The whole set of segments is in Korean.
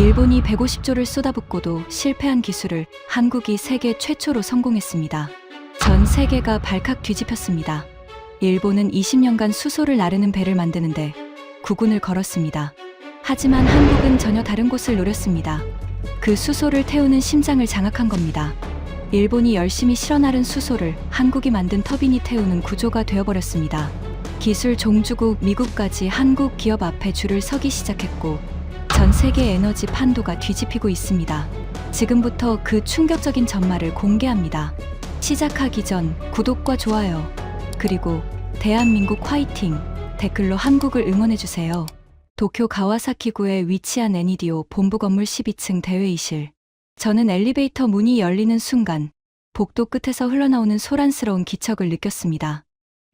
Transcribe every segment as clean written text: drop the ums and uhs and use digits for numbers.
일본이 150조를 쏟아붓고도 실패한 기술을 한국이 세계 최초로 성공했습니다. 전 세계가 발칵 뒤집혔습니다. 일본은 20년간 수소를 나르는 배를 만드는데 국운을 걸었습니다. 하지만 한국은 전혀 다른 곳을 노렸습니다. 그 수소를 태우는 심장을 장악한 겁니다. 일본이 열심히 실어 나른 수소를 한국이 만든 터빈이 태우는 구조가 되어버렸습니다. 기술 종주국 미국까지 한국 기업 앞에 줄을 서기 시작했고 전 세계 에너지 판도가 뒤집히고 있습니다. 지금부터 그 충격적인 전말을 공개합니다. 시작하기 전 구독과 좋아요 그리고 대한민국 화이팅 댓글로 한국을 응원해주세요. 도쿄 가와사키구에 위치한 애니디오 본부 건물 12층 대회의실. 저는 엘리베이터 문이 열리는 순간 복도 끝에서 흘러나오는 소란스러운 기척을 느꼈습니다.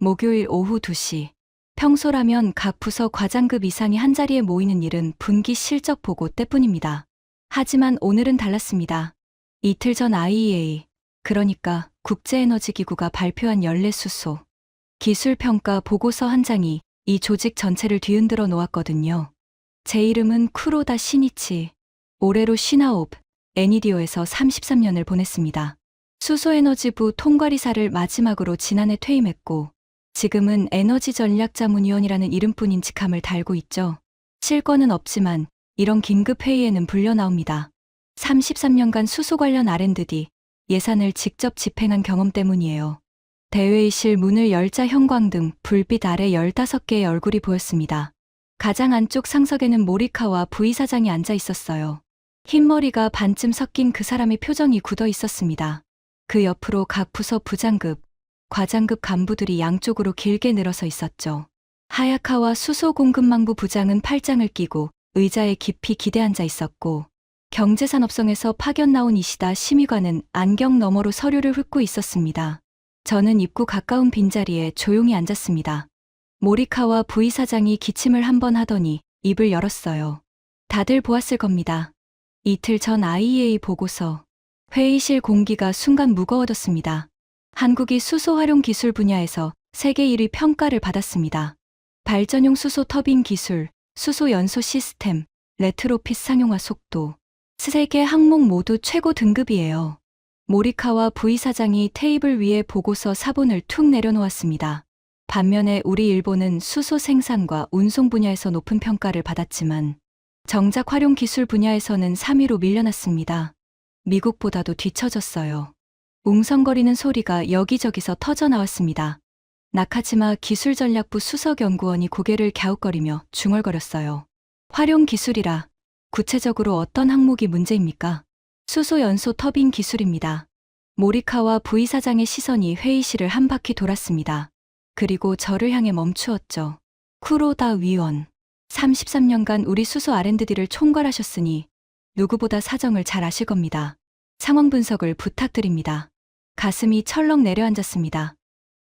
목요일 오후 2시. 평소라면 각 부서 과장급 이상이 한자리에 모이는 일은 분기 실적 보고 때뿐입니다. 하지만 오늘은 달랐습니다. 이틀 전 IEA, 그러니까 국제에너지기구가 발표한 연례수소 기술평가 보고서 한 장이 이 조직 전체를 뒤흔들어 놓았거든요. 제 이름은 쿠로다 시니치. 올해로 59, 애니디오에서 33년을 보냈습니다. 수소에너지부 통과리사를 마지막으로 지난해 퇴임했고 지금은 에너지전략자문위원이라는 이름뿐인 직함을 달고 있죠. 실권은 없지만 이런 긴급회의에는 불려 나옵니다. 33년간 수소 관련 R&D 예산을 직접 집행한 경험 때문이에요. 대회의실 문을 열자 형광등, 불빛 아래 15개의 얼굴이 보였습니다. 가장 안쪽 상석에는 모리카와 부이사장이 앉아 있었어요. 흰머리가 반쯤 섞인 그 사람의 표정이 굳어 있었습니다. 그 옆으로 각 부서 부장급, 과장급 간부들이 양쪽으로 길게 늘어서 있었죠. 하야카와 수소공급망부 부장은 팔짱을 끼고 의자에 깊이 기대앉아 있었고 경제산업성에서 파견 나온 이시다 심의관은 안경 너머로 서류를 훑고 있었습니다. 저는 입구 가까운 빈자리에 조용히 앉았습니다. 모리카와 부이사장이 기침을 한번 하더니 입을 열었어요. 다들 보았을 겁니다. 이틀 전 IEA 보고서. 회의실 공기가 순간 무거워졌습니다. 한국이 수소 활용 기술 분야에서 세계 1위 평가를 받았습니다. 발전용 수소 터빈 기술, 수소 연소 시스템, 레트로핏 상용화 속도. 세계 항목 모두 최고 등급이에요. 모리카와 부이사장이 테이블 위에 보고서 사본을 툭 내려놓았습니다. 반면에 우리 일본은 수소 생산과 운송 분야에서 높은 평가를 받았지만 정작 활용 기술 분야에서는 3위로 밀려났습니다. 미국보다도 뒤처졌어요. 웅성거리는 소리가 여기저기서 터져 나왔습니다. 나카지마 기술전략부 수석연구원이 고개를 갸웃거리며 중얼거렸어요. 활용 기술이라 구체적으로 어떤 항목이 문제입니까? 수소 연소 터빈 기술입니다. 모리카와 부이사장의 시선이 회의실을 한 바퀴 돌았습니다. 그리고 저를 향해 멈추었죠. 쿠로다 위원. 33년간 우리 수소 R&D를 총괄하셨으니 누구보다 사정을 잘 아실 겁니다. 상황 분석을 부탁드립니다. 가슴이 철렁 내려앉았습니다.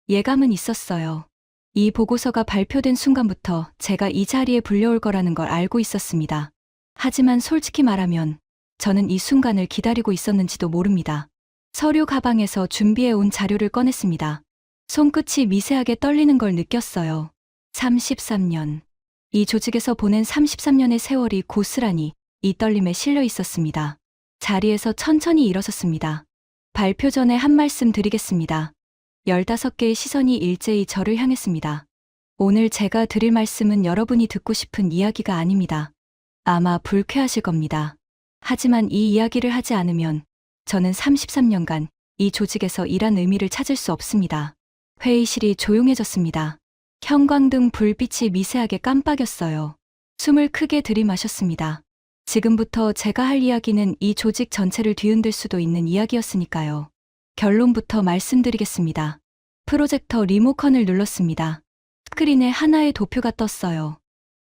예감은 있었어요. 이 보고서가 발표된 순간부터 제가 이 자리에 불려올 거라는 걸 알고 있었습니다. 하지만 솔직히 말하면 저는 이 순간을 기다리고 있었는지도 모릅니다. 서류 가방에서 준비해 온 자료를 꺼냈습니다. 손끝이 미세하게 떨리는 걸 느꼈어요. 33년. 이 조직에서 보낸 33년의 세월이 고스란히 이 떨림에 실려 있었습니다. 자리에서 천천히 일어섰습니다. 발표 전에 한 말씀 드리겠습니다. 15개의 시선이 일제히 저를 향했습니다. 오늘 제가 드릴 말씀은 여러분이 듣고 싶은 이야기가 아닙니다. 아마 불쾌하실 겁니다. 하지만 이 이야기를 하지 않으면 저는 33년간 이 조직에서 일한 의미를 찾을 수 없습니다. 회의실이 조용해졌습니다. 형광등 불빛이 미세하게 깜빡였어요. 숨을 크게 들이마셨습니다. 지금부터 제가 할 이야기는 이 조직 전체를 뒤흔들 수도 있는 이야기였으니까요. 결론부터 말씀드리겠습니다. 프로젝터 리모컨을 눌렀습니다. 스크린에 하나의 도표가 떴어요.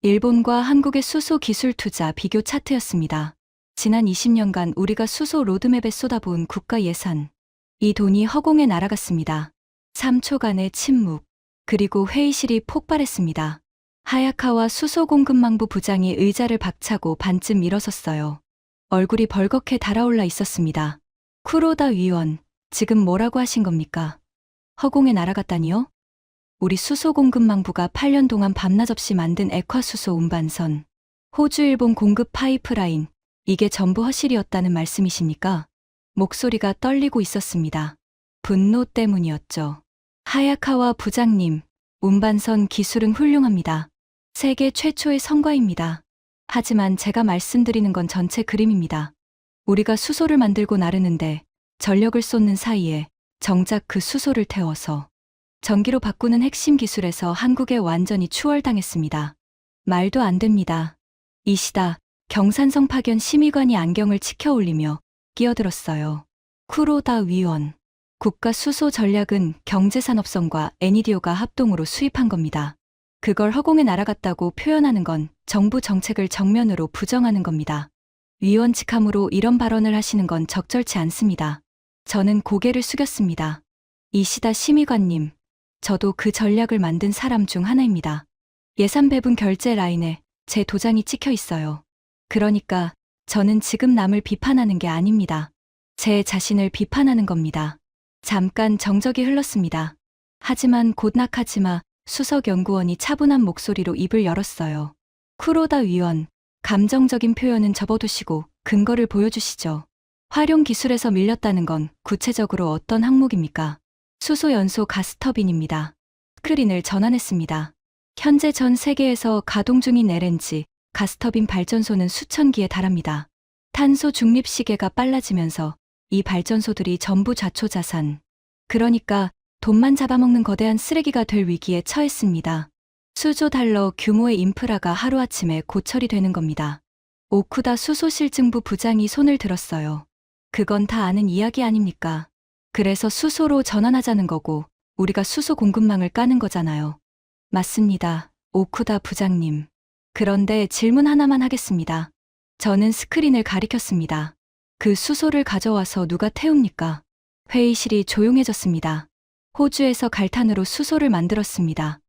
일본과 한국의 수소 기술 투자 비교 차트였습니다. 지난 20년간 우리가 수소 로드맵에 쏟아부은 국가 예산. 이 돈이 허공에 날아갔습니다. 3초간의 침묵. 그리고 회의실이 폭발했습니다. 하야카와 수소공급망부 부장이 의자를 박차고 반쯤 일어섰어요. 얼굴이 벌겋게 달아올라 있었습니다. 쿠로다 위원, 지금 뭐라고 하신 겁니까? 허공에 날아갔다니요? 우리 수소공급망부가 8년 동안 밤낮 없이 만든 액화수소 운반선, 호주 일본 공급 파이프라인, 이게 전부 허실이었다는 말씀이십니까? 목소리가 떨리고 있었습니다. 분노 때문이었죠. 하야카와 부장님, 운반선 기술은 훌륭합니다. 세계 최초의 성과입니다. 하지만 제가 말씀드리는 건 전체 그림입니다. 우리가 수소를 만들고 나르는데 전력을 쏟는 사이에 정작 그 수소를 태워서 전기로 바꾸는 핵심 기술에서 한국에 완전히 추월당했습니다. 말도 안 됩니다. 이시다, 경산성 파견 심의관이 안경을 치켜 올리며 끼어들었어요. 쿠로다 위원. 국가 수소 전략은 경제산업성과 애니디오가 합동으로 수입한 겁니다. 그걸 허공에 날아갔다고 표현하는 건 정부 정책을 정면으로 부정하는 겁니다. 위원 직함으로 이런 발언을 하시는 건 적절치 않습니다. 저는 고개를 숙였습니다. 이시다 심의관님, 저도 그 전략을 만든 사람 중 하나입니다. 예산 배분 결제 라인에 제 도장이 찍혀 있어요. 그러니까 저는 지금 남을 비판하는 게 아닙니다. 제 자신을 비판하는 겁니다. 잠깐 정적이 흘렀습니다. 하지만 곧 나카지마 수석연구원이 차분한 목소리로 입을 열었어요. 쿠로다 위원, 감정적인 표현은 접어두시고 근거를 보여주시죠. 활용 기술에서 밀렸다는 건 구체적으로 어떤 항목입니까? 수소 연소 가스터빈입니다. 스크린을 전환했습니다. 현재 전 세계에서 가동 중인 LNG, 가스터빈 발전소는 수천 기에 달합니다. 탄소 중립 시계가 빨라지면서 이 발전소들이 전부 좌초자산, 그러니까 돈만 잡아먹는 거대한 쓰레기가 될 위기에 처했습니다. 수조 달러 규모의 인프라가 하루아침에 고철이 되는 겁니다. 오쿠다 수소실증부 부장이 손을 들었어요. 그건 다 아는 이야기 아닙니까? 그래서 수소로 전환하자는 거고 우리가 수소 공급망을 까는 거잖아요. 맞습니다, 오쿠다 부장님. 그런데 질문 하나만 하겠습니다. 저는 스크린을 가리켰습니다. 그 수소를 가져와서 누가 태웁니까? 회의실이 조용해졌습니다. 호주에서 갈탄으로 수소를 만들었습니다.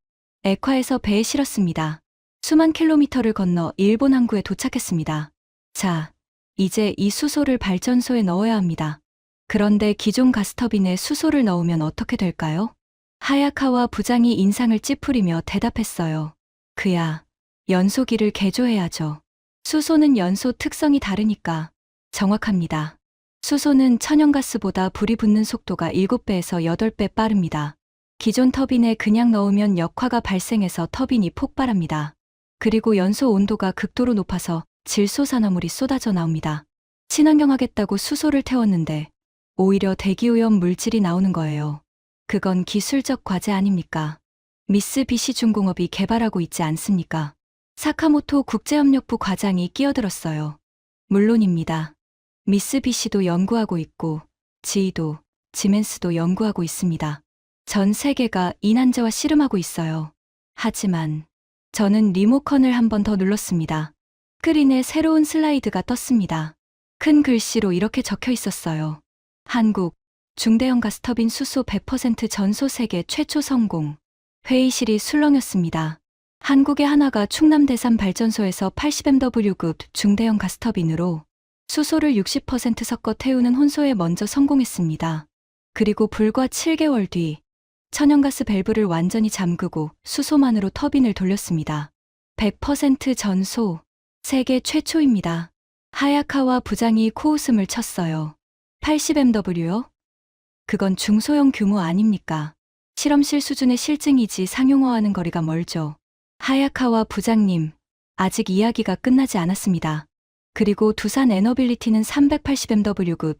액화에서 배에 실었습니다. 수만 킬로미터를 건너 일본 항구에 도착했습니다. 자, 이제 이 수소를 발전소에 넣어야 합니다. 그런데 기존 가스터빈에 수소를 넣으면 어떻게 될까요? 하야카와 부장이 인상을 찌푸리며 대답했어요. 그야, 연소기를 개조해야죠. 수소는 연소 특성이 다르니까. 정확합니다. 수소는 천연가스보다 불이 붙는 속도가 7배에서 8배 빠릅니다. 기존 터빈에 그냥 넣으면 역화가 발생해서 터빈이 폭발합니다. 그리고 연소 온도가 극도로 높아서 질소산화물이 쏟아져 나옵니다. 친환경하겠다고 수소를 태웠는데 오히려 대기오염 물질이 나오는 거예요. 그건 기술적 과제 아닙니까? 미쓰비시 중공업이 개발하고 있지 않습니까? 사카모토 국제협력부 과장이 끼어들었어요. 물론입니다. 미쓰비시도 연구하고 있고 지이도, 지멘스도 연구하고 있습니다. 전 세계가 이난제와 씨름하고 있어요. 하지만 저는 리모컨을 한 번 더 눌렀습니다. 스크린에 새로운 슬라이드가 떴습니다. 큰 글씨로 이렇게 적혀 있었어요. 한국, 중대형 가스터빈 수소 100% 전소 세계 최초 성공. 회의실이 술렁였습니다. 한국의 한화가 충남 대산 발전소에서 80MW급 중대형 가스터빈으로 수소를 60% 섞어 태우는 혼소에 먼저 성공했습니다. 그리고 불과 7개월 뒤 천연가스 밸브를 완전히 잠그고 수소만으로 터빈을 돌렸습니다. 100% 전소, 세계 최초입니다. 하야카와 부장이 코웃음을 쳤어요. 80MW요? 그건 중소형 규모 아닙니까? 실험실 수준의 실증이지 상용화하는 거리가 멀죠. 하야카와 부장님, 아직 이야기가 끝나지 않았습니다. 그리고 두산 에너빌리티는 380MW급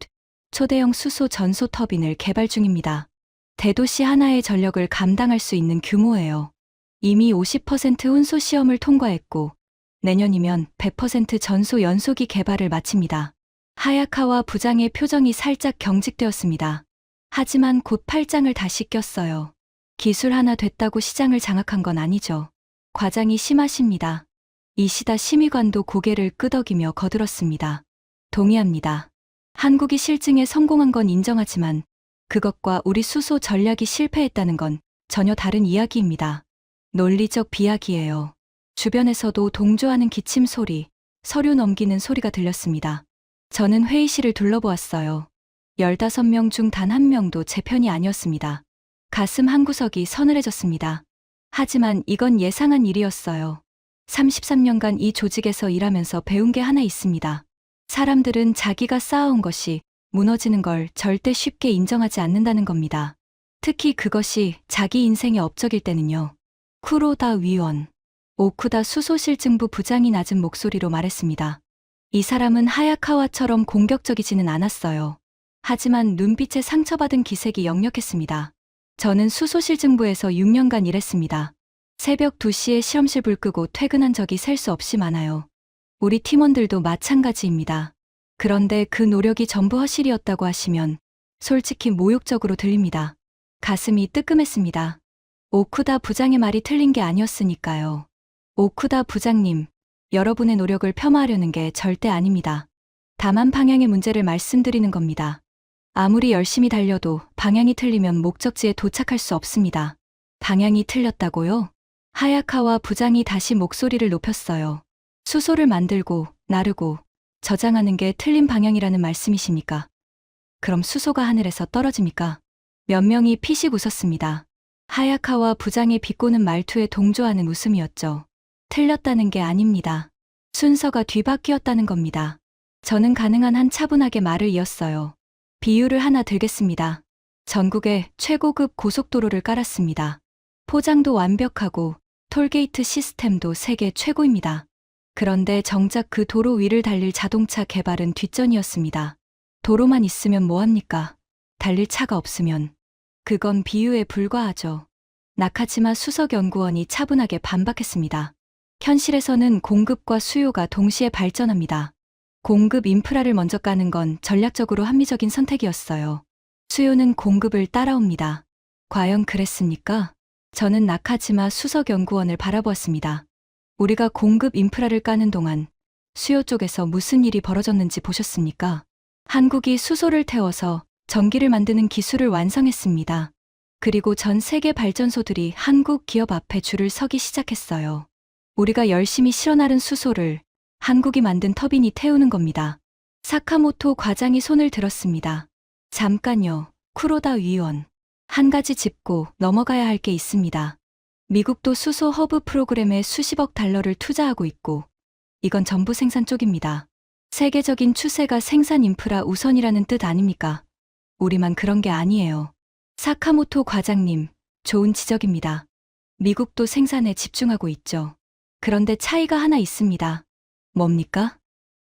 초대형 수소 전소 터빈을 개발 중입니다. 대도시 하나의 전력을 감당할 수 있는 규모예요. 이미 50% 혼소 시험을 통과했고 내년이면 100% 전소 연소기 개발을 마칩니다. 하야카와 부장의 표정이 살짝 경직되었습니다. 하지만 곧 팔짱을 다시 꼈어요. 기술 하나 됐다고 시장을 장악한 건 아니죠. 과장이 심하십니다. 이시다 심의관도 고개를 끄덕이며 거들었습니다. 동의합니다. 한국이 실증에 성공한 건 인정하지만 그것과 우리 수소 전략이 실패했다는 건 전혀 다른 이야기입니다. 논리적 비약이에요. 주변에서도 동조하는 기침 소리, 서류 넘기는 소리가 들렸습니다. 저는 회의실을 둘러보았어요. 15명 중 단 한 명도 제 편이 아니었습니다. 가슴 한구석이 서늘해졌습니다. 하지만 이건 예상한 일이었어요. 33년간 이 조직에서 일하면서 배운 게 하나 있습니다. 사람들은 자기가 쌓아온 것이 무너지는 걸 절대 쉽게 인정하지 않는다는 겁니다. 특히 그것이 자기 인생의 업적일 때는요. 쿠로다 위원, 오쿠다 수소실증부 부장이 낮은 목소리로 말했습니다. 이 사람은 하야카와처럼 공격적이지는 않았어요. 하지만 눈빛에 상처받은 기색이 역력했습니다. 저는 수소실증부에서 6년간 일했습니다. 새벽 2시에 실험실 불 끄고 퇴근한 적이 셀 수 없이 많아요. 우리 팀원들도 마찬가지입니다. 그런데 그 노력이 전부 허실이었다고 하시면 솔직히 모욕적으로 들립니다. 가슴이 뜨끔했습니다. 오쿠다 부장의 말이 틀린 게 아니었으니까요. 오쿠다 부장님, 여러분의 노력을 폄하하려는 게 절대 아닙니다. 다만 방향의 문제를 말씀드리는 겁니다. 아무리 열심히 달려도 방향이 틀리면 목적지에 도착할 수 없습니다. 방향이 틀렸다고요? 하야카와 부장이 다시 목소리를 높였어요. 수소를 만들고, 나르고, 저장하는 게 틀린 방향이라는 말씀이십니까? 그럼 수소가 하늘에서 떨어집니까? 몇 명이 피식 웃었습니다. 하야카와 부장의 비꼬는 말투에 동조하는 웃음이었죠. 틀렸다는 게 아닙니다. 순서가 뒤바뀌었다는 겁니다. 저는 가능한 한 차분하게 말을 이었어요. 비유를 하나 들겠습니다. 전국에 최고급 고속도로를 깔았습니다. 포장도 완벽하고 톨게이트 시스템도 세계 최고입니다. 그런데 정작 그 도로 위를 달릴 자동차 개발은 뒷전이었습니다. 도로만 있으면 뭐합니까? 달릴 차가 없으면. 그건 비유에 불과하죠. 나카지마 수석연구원이 차분하게 반박했습니다. 현실에서는 공급과 수요가 동시에 발전합니다. 공급 인프라를 먼저 까는 건 전략적으로 합리적인 선택이었어요. 수요는 공급을 따라옵니다. 과연 그랬습니까? 저는 나카지마 수석연구원을 바라보았습니다. 우리가 공급 인프라를 까는 동안 수요 쪽에서 무슨 일이 벌어졌는지 보셨습니까? 한국이 수소를 태워서 전기를 만드는 기술을 완성했습니다. 그리고 전 세계 발전소들이 한국 기업 앞에 줄을 서기 시작했어요. 우리가 열심히 실어나른 수소를 한국이 만든 터빈이 태우는 겁니다. 사카모토 과장이 손을 들었습니다. 잠깐요, 쿠로다 위원. 한 가지 짚고 넘어가야 할 게 있습니다. 미국도 수소 허브 프로그램에 수십억 달러를 투자하고 있고, 이건 전부 생산 쪽입니다. 세계적인 추세가 생산 인프라 우선이라는 뜻 아닙니까? 우리만 그런 게 아니에요. 사카모토 과장님, 좋은 지적입니다. 미국도 생산에 집중하고 있죠. 그런데 차이가 하나 있습니다. 뭡니까?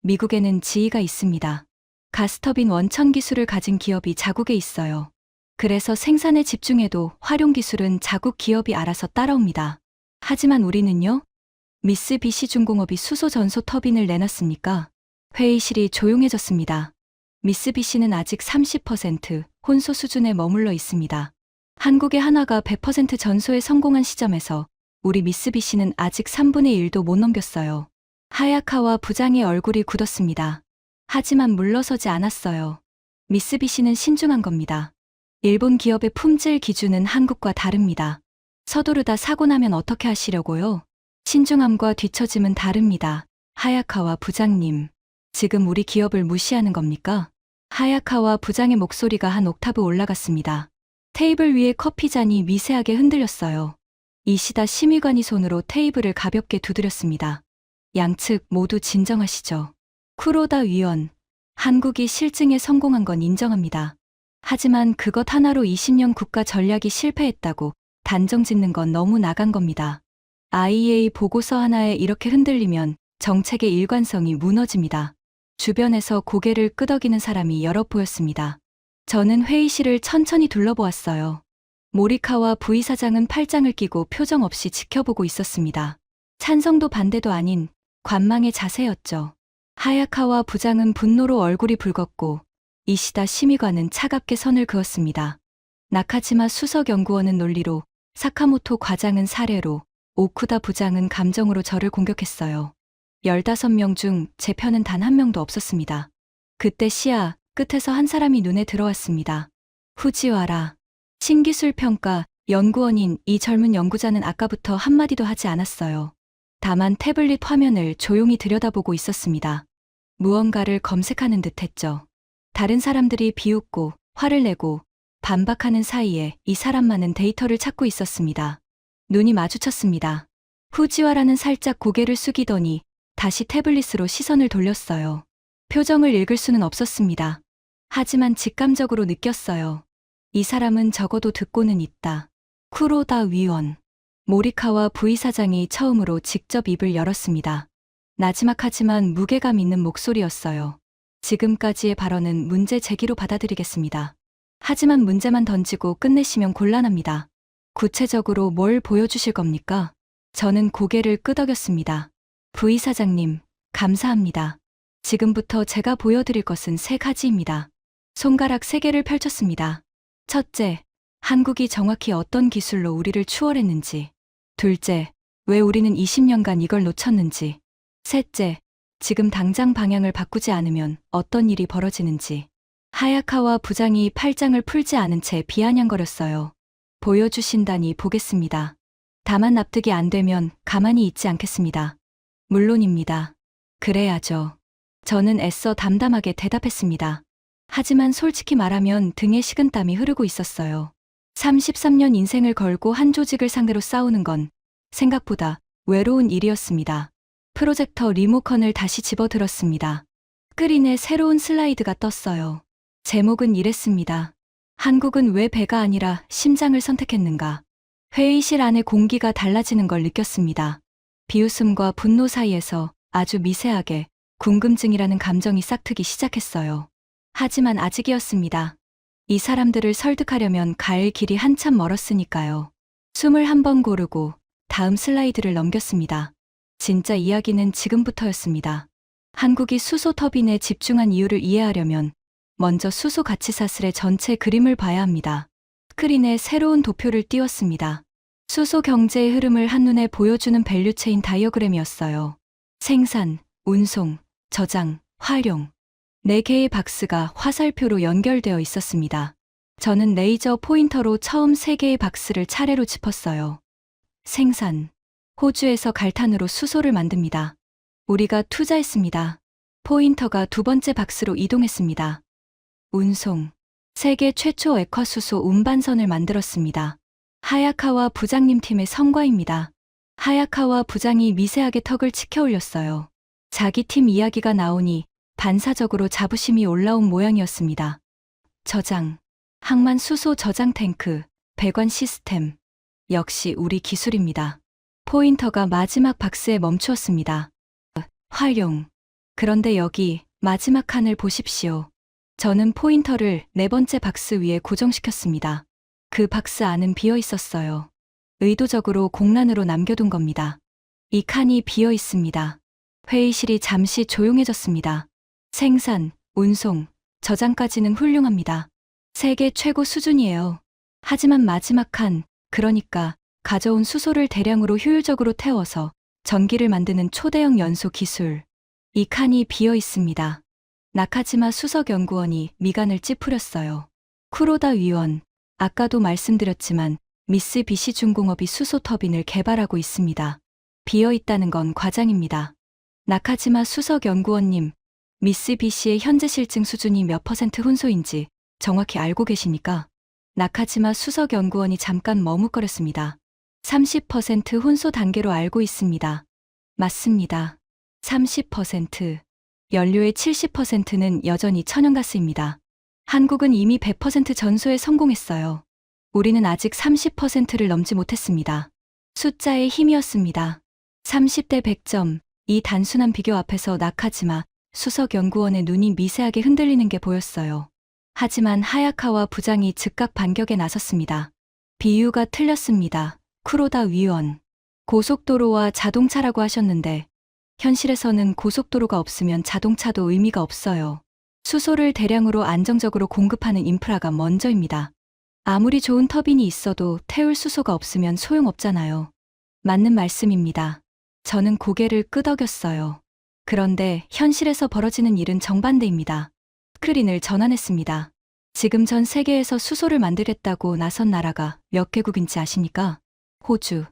미국에는 지위가 있습니다. 가스터빈 원천 기술을 가진 기업이 자국에 있어요. 그래서 생산에 집중해도 활용 기술은 자국 기업이 알아서 따라옵니다. 하지만 우리는요? 미쓰비시 중공업이 수소 전소 터빈을 내놨으니까 회의실이 조용해졌습니다. 미쓰비시는 아직 30% 혼소 수준에 머물러 있습니다. 한국의 한화가 100% 전소에 성공한 시점에서 우리 미쓰비시는 아직 3분의 1도 못 넘겼어요. 하야카와 부장의 얼굴이 굳었습니다. 하지만 물러서지 않았어요. 미쓰비시는 신중한 겁니다. 일본 기업의 품질 기준은 한국과 다릅니다. 서두르다 사고 나면 어떻게 하시려고요? 신중함과 뒤처짐은 다릅니다. 하야카와 부장님, 지금 우리 기업을 무시하는 겁니까? 하야카와 부장의 목소리가 한 옥타브 올라갔습니다. 테이블 위에 커피잔이 미세하게 흔들렸어요. 이시다 심의관이 손으로 테이블을 가볍게 두드렸습니다. 양측 모두 진정하시죠. 쿠로다 위원, 한국이 실증에 성공한 건 인정합니다. 하지만 그것 하나로 20년 국가 전략이 실패했다고 단정 짓는 건 너무 나간 겁니다. IEA 보고서 하나에 이렇게 흔들리면 정책의 일관성이 무너집니다. 주변에서 고개를 끄덕이는 사람이 여러 보였습니다. 저는 회의실을 천천히 둘러보았어요. 모리카와 부이사장은 팔짱을 끼고 표정 없이 지켜보고 있었습니다. 찬성도 반대도 아닌 관망의 자세였죠. 하야카와 부장은 분노로 얼굴이 붉었고 이시다 심의관은 차갑게 선을 그었습니다. 나카지마 수석연구원은 논리로, 사카모토 과장은 사례로, 오쿠다 부장은 감정으로 저를 공격했어요. 15명 중 제 편은 단 한 명도 없었습니다. 그때 시야 끝에서 한 사람이 눈에 들어왔습니다. 후지와라. 신기술 평가 연구원인 이 젊은 연구자는 아까부터 한마디도 하지 않았어요. 다만 태블릿 화면을 조용히 들여다보고 있었습니다. 무언가를 검색하는 듯 했죠. 다른 사람들이 비웃고 화를 내고 반박하는 사이에 이 사람만은 데이터를 찾고 있었습니다. 눈이 마주쳤습니다. 후지와라는 살짝 고개를 숙이더니 다시 태블릿으로 시선을 돌렸어요. 표정을 읽을 수는 없었습니다. 하지만 직감적으로 느꼈어요. 이 사람은 적어도 듣고는 있다. 쿠로다 위원. 모리카와 부이사장이 처음으로 직접 입을 열었습니다. 나지막하지만 무게감 있는 목소리였어요. 지금까지의 발언은 문제 제기로 받아들이겠습니다. 하지만 문제만 던지고 끝내시면 곤란합니다. 구체적으로 뭘 보여주실 겁니까? 저는 고개를 끄덕였습니다. 부이사장님, 감사합니다. 지금부터 제가 보여드릴 것은 3가지입니다. 손가락 3개를 펼쳤습니다. 첫째, 한국이 정확히 어떤 기술로 우리를 추월했는지. 둘째, 왜 우리는 20년간 이걸 놓쳤는지. 셋째, 지금 당장 방향을 바꾸지 않으면 어떤 일이 벌어지는지. 하야카와 부장이 팔짱을 풀지 않은 채 비아냥거렸어요. 보여주신다니 보겠습니다. 다만 납득이 안 되면 가만히 있지 않겠습니다. 물론입니다. 그래야죠. 저는 애써 담담하게 대답했습니다. 하지만 솔직히 말하면 등에 식은땀이 흐르고 있었어요. 33년 인생을 걸고 한 조직을 상대로 싸우는 건 생각보다 외로운 일이었습니다. 프로젝터 리모컨을 다시 집어들었습니다. 스크린에 새로운 슬라이드가 떴어요. 제목은 이랬습니다. 한국은 왜 배가 아니라 심장을 선택했는가? 회의실 안의 공기가 달라지는 걸 느꼈습니다. 비웃음과 분노 사이에서 아주 미세하게 궁금증이라는 감정이 싹트기 시작했어요. 하지만 아직이었습니다. 이 사람들을 설득하려면 갈 길이 한참 멀었으니까요. 숨을 한 번 고르고 다음 슬라이드를 넘겼습니다. 진짜 이야기는 지금부터였습니다. 한국이 수소 터빈에 집중한 이유를 이해하려면 먼저 수소 가치사슬의 전체 그림을 봐야 합니다. 스크린에 새로운 도표를 띄웠습니다. 수소 경제의 흐름을 한눈에 보여주는 밸류체인 다이어그램이었어요. 생산, 운송, 저장, 활용. 4개의 박스가 화살표로 연결되어 있었습니다. 저는 레이저 포인터로 처음 3개의 박스를 차례로 짚었어요. 생산. 호주에서 갈탄으로 수소를 만듭니다. 우리가 투자했습니다. 포인터가 2번째 박스로 이동했습니다. 운송. 세계 최초 액화수소 운반선을 만들었습니다. 하야카와 부장님 팀의 성과입니다. 하야카와 부장이 미세하게 턱을 치켜 올렸어요. 자기 팀 이야기가 나오니 반사적으로 자부심이 올라온 모양이었습니다. 저장. 항만 수소 저장 탱크, 배관 시스템. 역시 우리 기술입니다. 포인터가 마지막 박스에 멈추었습니다. 활용. 그런데 여기 마지막 칸을 보십시오. 저는 포인터를 4번째 박스 위에 고정시켰습니다. 그 박스 안은 비어 있었어요. 의도적으로 공란으로 남겨둔 겁니다. 이 칸이 비어 있습니다. 회의실이 잠시 조용해졌습니다. 생산, 운송, 저장까지는 훌륭합니다. 세계 최고 수준이에요. 하지만 마지막 칸, 그러니까 가져온 수소를 대량으로 효율적으로 태워서 전기를 만드는 초대형 연소 기술. 이 칸이 비어 있습니다. 나카지마 수석연구원이 미간을 찌푸렸어요. 쿠로다 위원, 아까도 말씀드렸지만 미쓰비시 중공업이 수소 터빈을 개발하고 있습니다. 비어 있다는 건 과장입니다. 나카지마 수석연구원님, 미쓰비시의 현재 실증 수준이 몇 % 혼소인지 정확히 알고 계십니까? 나카지마 수석연구원이 잠깐 머뭇거렸습니다. 30% 혼소 단계로 알고 있습니다. 맞습니다. 30%. 연료의 70%는 여전히 천연가스입니다. 한국은 이미 100% 전소에 성공했어요. 우리는 아직 30%를 넘지 못했습니다. 숫자의 힘이었습니다. 30대 100점. 이 단순한 비교 앞에서 나카지마 수석연구원의 눈이 미세하게 흔들리는 게 보였어요. 하지만 하야카와 부장이 즉각 반격에 나섰습니다. 비유가 틀렸습니다. 쿠로다 위원. 고속도로와 자동차라고 하셨는데 현실에서는 고속도로가 없으면 자동차도 의미가 없어요. 수소를 대량으로 안정적으로 공급하는 인프라가 먼저입니다. 아무리 좋은 터빈이 있어도 태울 수소가 없으면 소용없잖아요. 맞는 말씀입니다. 저는 고개를 끄덕였어요. 그런데 현실에서 벌어지는 일은 정반대입니다. 스크린을 전환했습니다. 지금 전 세계에서 수소를 만들겠다고 나선 나라가 몇 개국인지 아십니까? 호주,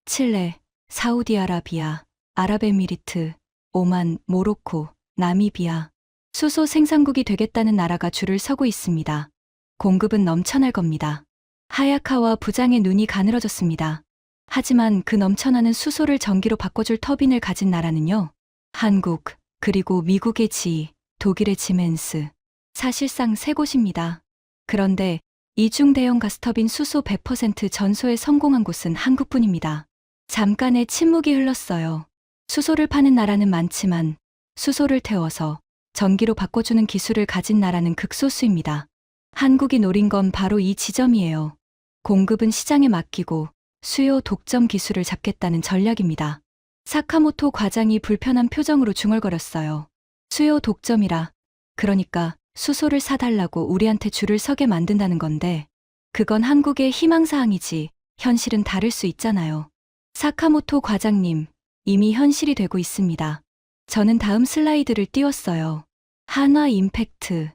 칠레, 사우디아라비아, 아랍에미리트, 오만, 모로코, 나미비아. 수소 생산국이 되겠다는 나라가 줄을 서고 있습니다. 공급은 넘쳐날 겁니다. 하야카와 부장의 눈이 가늘어졌습니다. 하지만 그 넘쳐나는 수소를 전기로 바꿔줄 터빈을 가진 나라는요. 한국, 그리고 미국의 지위, 독일의 지멘스. 사실상 세 곳입니다. 그런데 이 중 대형 가스터빈 수소 100% 전소에 성공한 곳은 한국뿐입니다. 잠깐의 침묵이 흘렀어요. 수소를 파는 나라는 많지만 수소를 태워서 전기로 바꿔주는 기술을 가진 나라는 극소수입니다. 한국이 노린 건 바로 이 지점이에요. 공급은 시장에 맡기고 수요 독점 기술을 잡겠다는 전략입니다. 사카모토 과장이 불편한 표정으로 중얼거렸어요. 수요 독점이라, 그러니까 수소를 사달라고 우리한테 줄을 서게 만든다는 건데, 그건 한국의 희망사항이지 현실은 다를 수 있잖아요. 사카모토 과장님, 이미 현실이 되고 있습니다. 저는 다음 슬라이드를 띄웠어요. 한화 임팩트,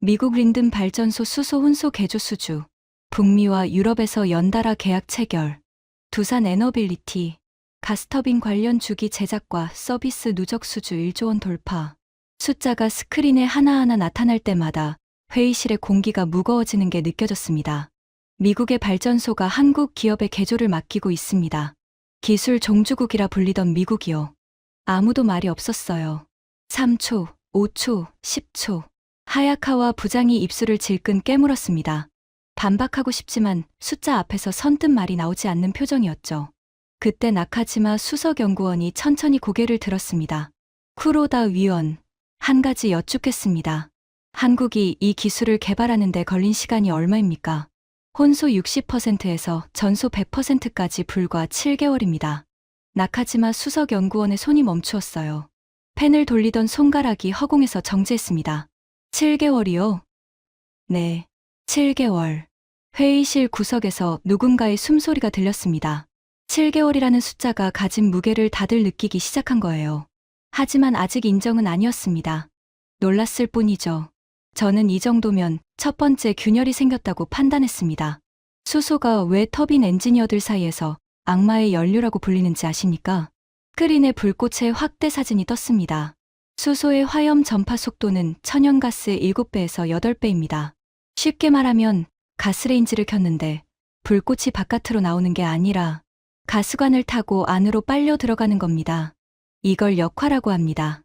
미국 린든 발전소 수소 혼소 개조 수주, 북미와 유럽에서 연달아 계약 체결, 두산 에너빌리티, 가스터빈 관련 주기 제작과 서비스 누적 수주 1조 원 돌파. 숫자가 스크린에 하나하나 나타날 때마다 회의실의 공기가 무거워지는 게 느껴졌습니다. 미국의 발전소가 한국 기업의 개조를 맡기고 있습니다. 기술 종주국이라 불리던 미국이요. 아무도 말이 없었어요. 3초, 5초, 10초. 하야카와 부장이 입술을 질끈 깨물었습니다. 반박하고 싶지만 숫자 앞에서 선뜻 말이 나오지 않는 표정이었죠. 그때 나카지마 수석연구원이 천천히 고개를 들었습니다. 쿠로다 위원, 한 가지 여쭙겠습니다. 한국이 이 기술을 개발하는 데 걸린 시간이 얼마입니까? 혼소 60%에서 전소 100%까지 불과 7개월입니다. 나카지마 수석연구원의 손이 멈추었어요. 펜을 돌리던 손가락이 허공에서 정지했습니다. 7개월이요? 네, 7개월. 회의실 구석에서 누군가의 숨소리가 들렸습니다. 7개월이라는 숫자가 가진 무게를 다들 느끼기 시작한 거예요. 하지만 아직 인정은 아니었습니다. 놀랐을 뿐이죠. 저는 이 정도면 첫 번째 균열이 생겼다고 판단했습니다. 수소가 왜 터빈 엔지니어들 사이에서 악마의 연료라고 불리는지 아십니까? 스크린에 불꽃의 확대 사진이 떴습니다. 수소의 화염 전파 속도는 천연가스의 7배에서 8배입니다. 쉽게 말하면 가스레인지를 켰는데 불꽃이 바깥으로 나오는 게 아니라 가스관을 타고 안으로 빨려 들어가는 겁니다. 이걸 역화라고 합니다.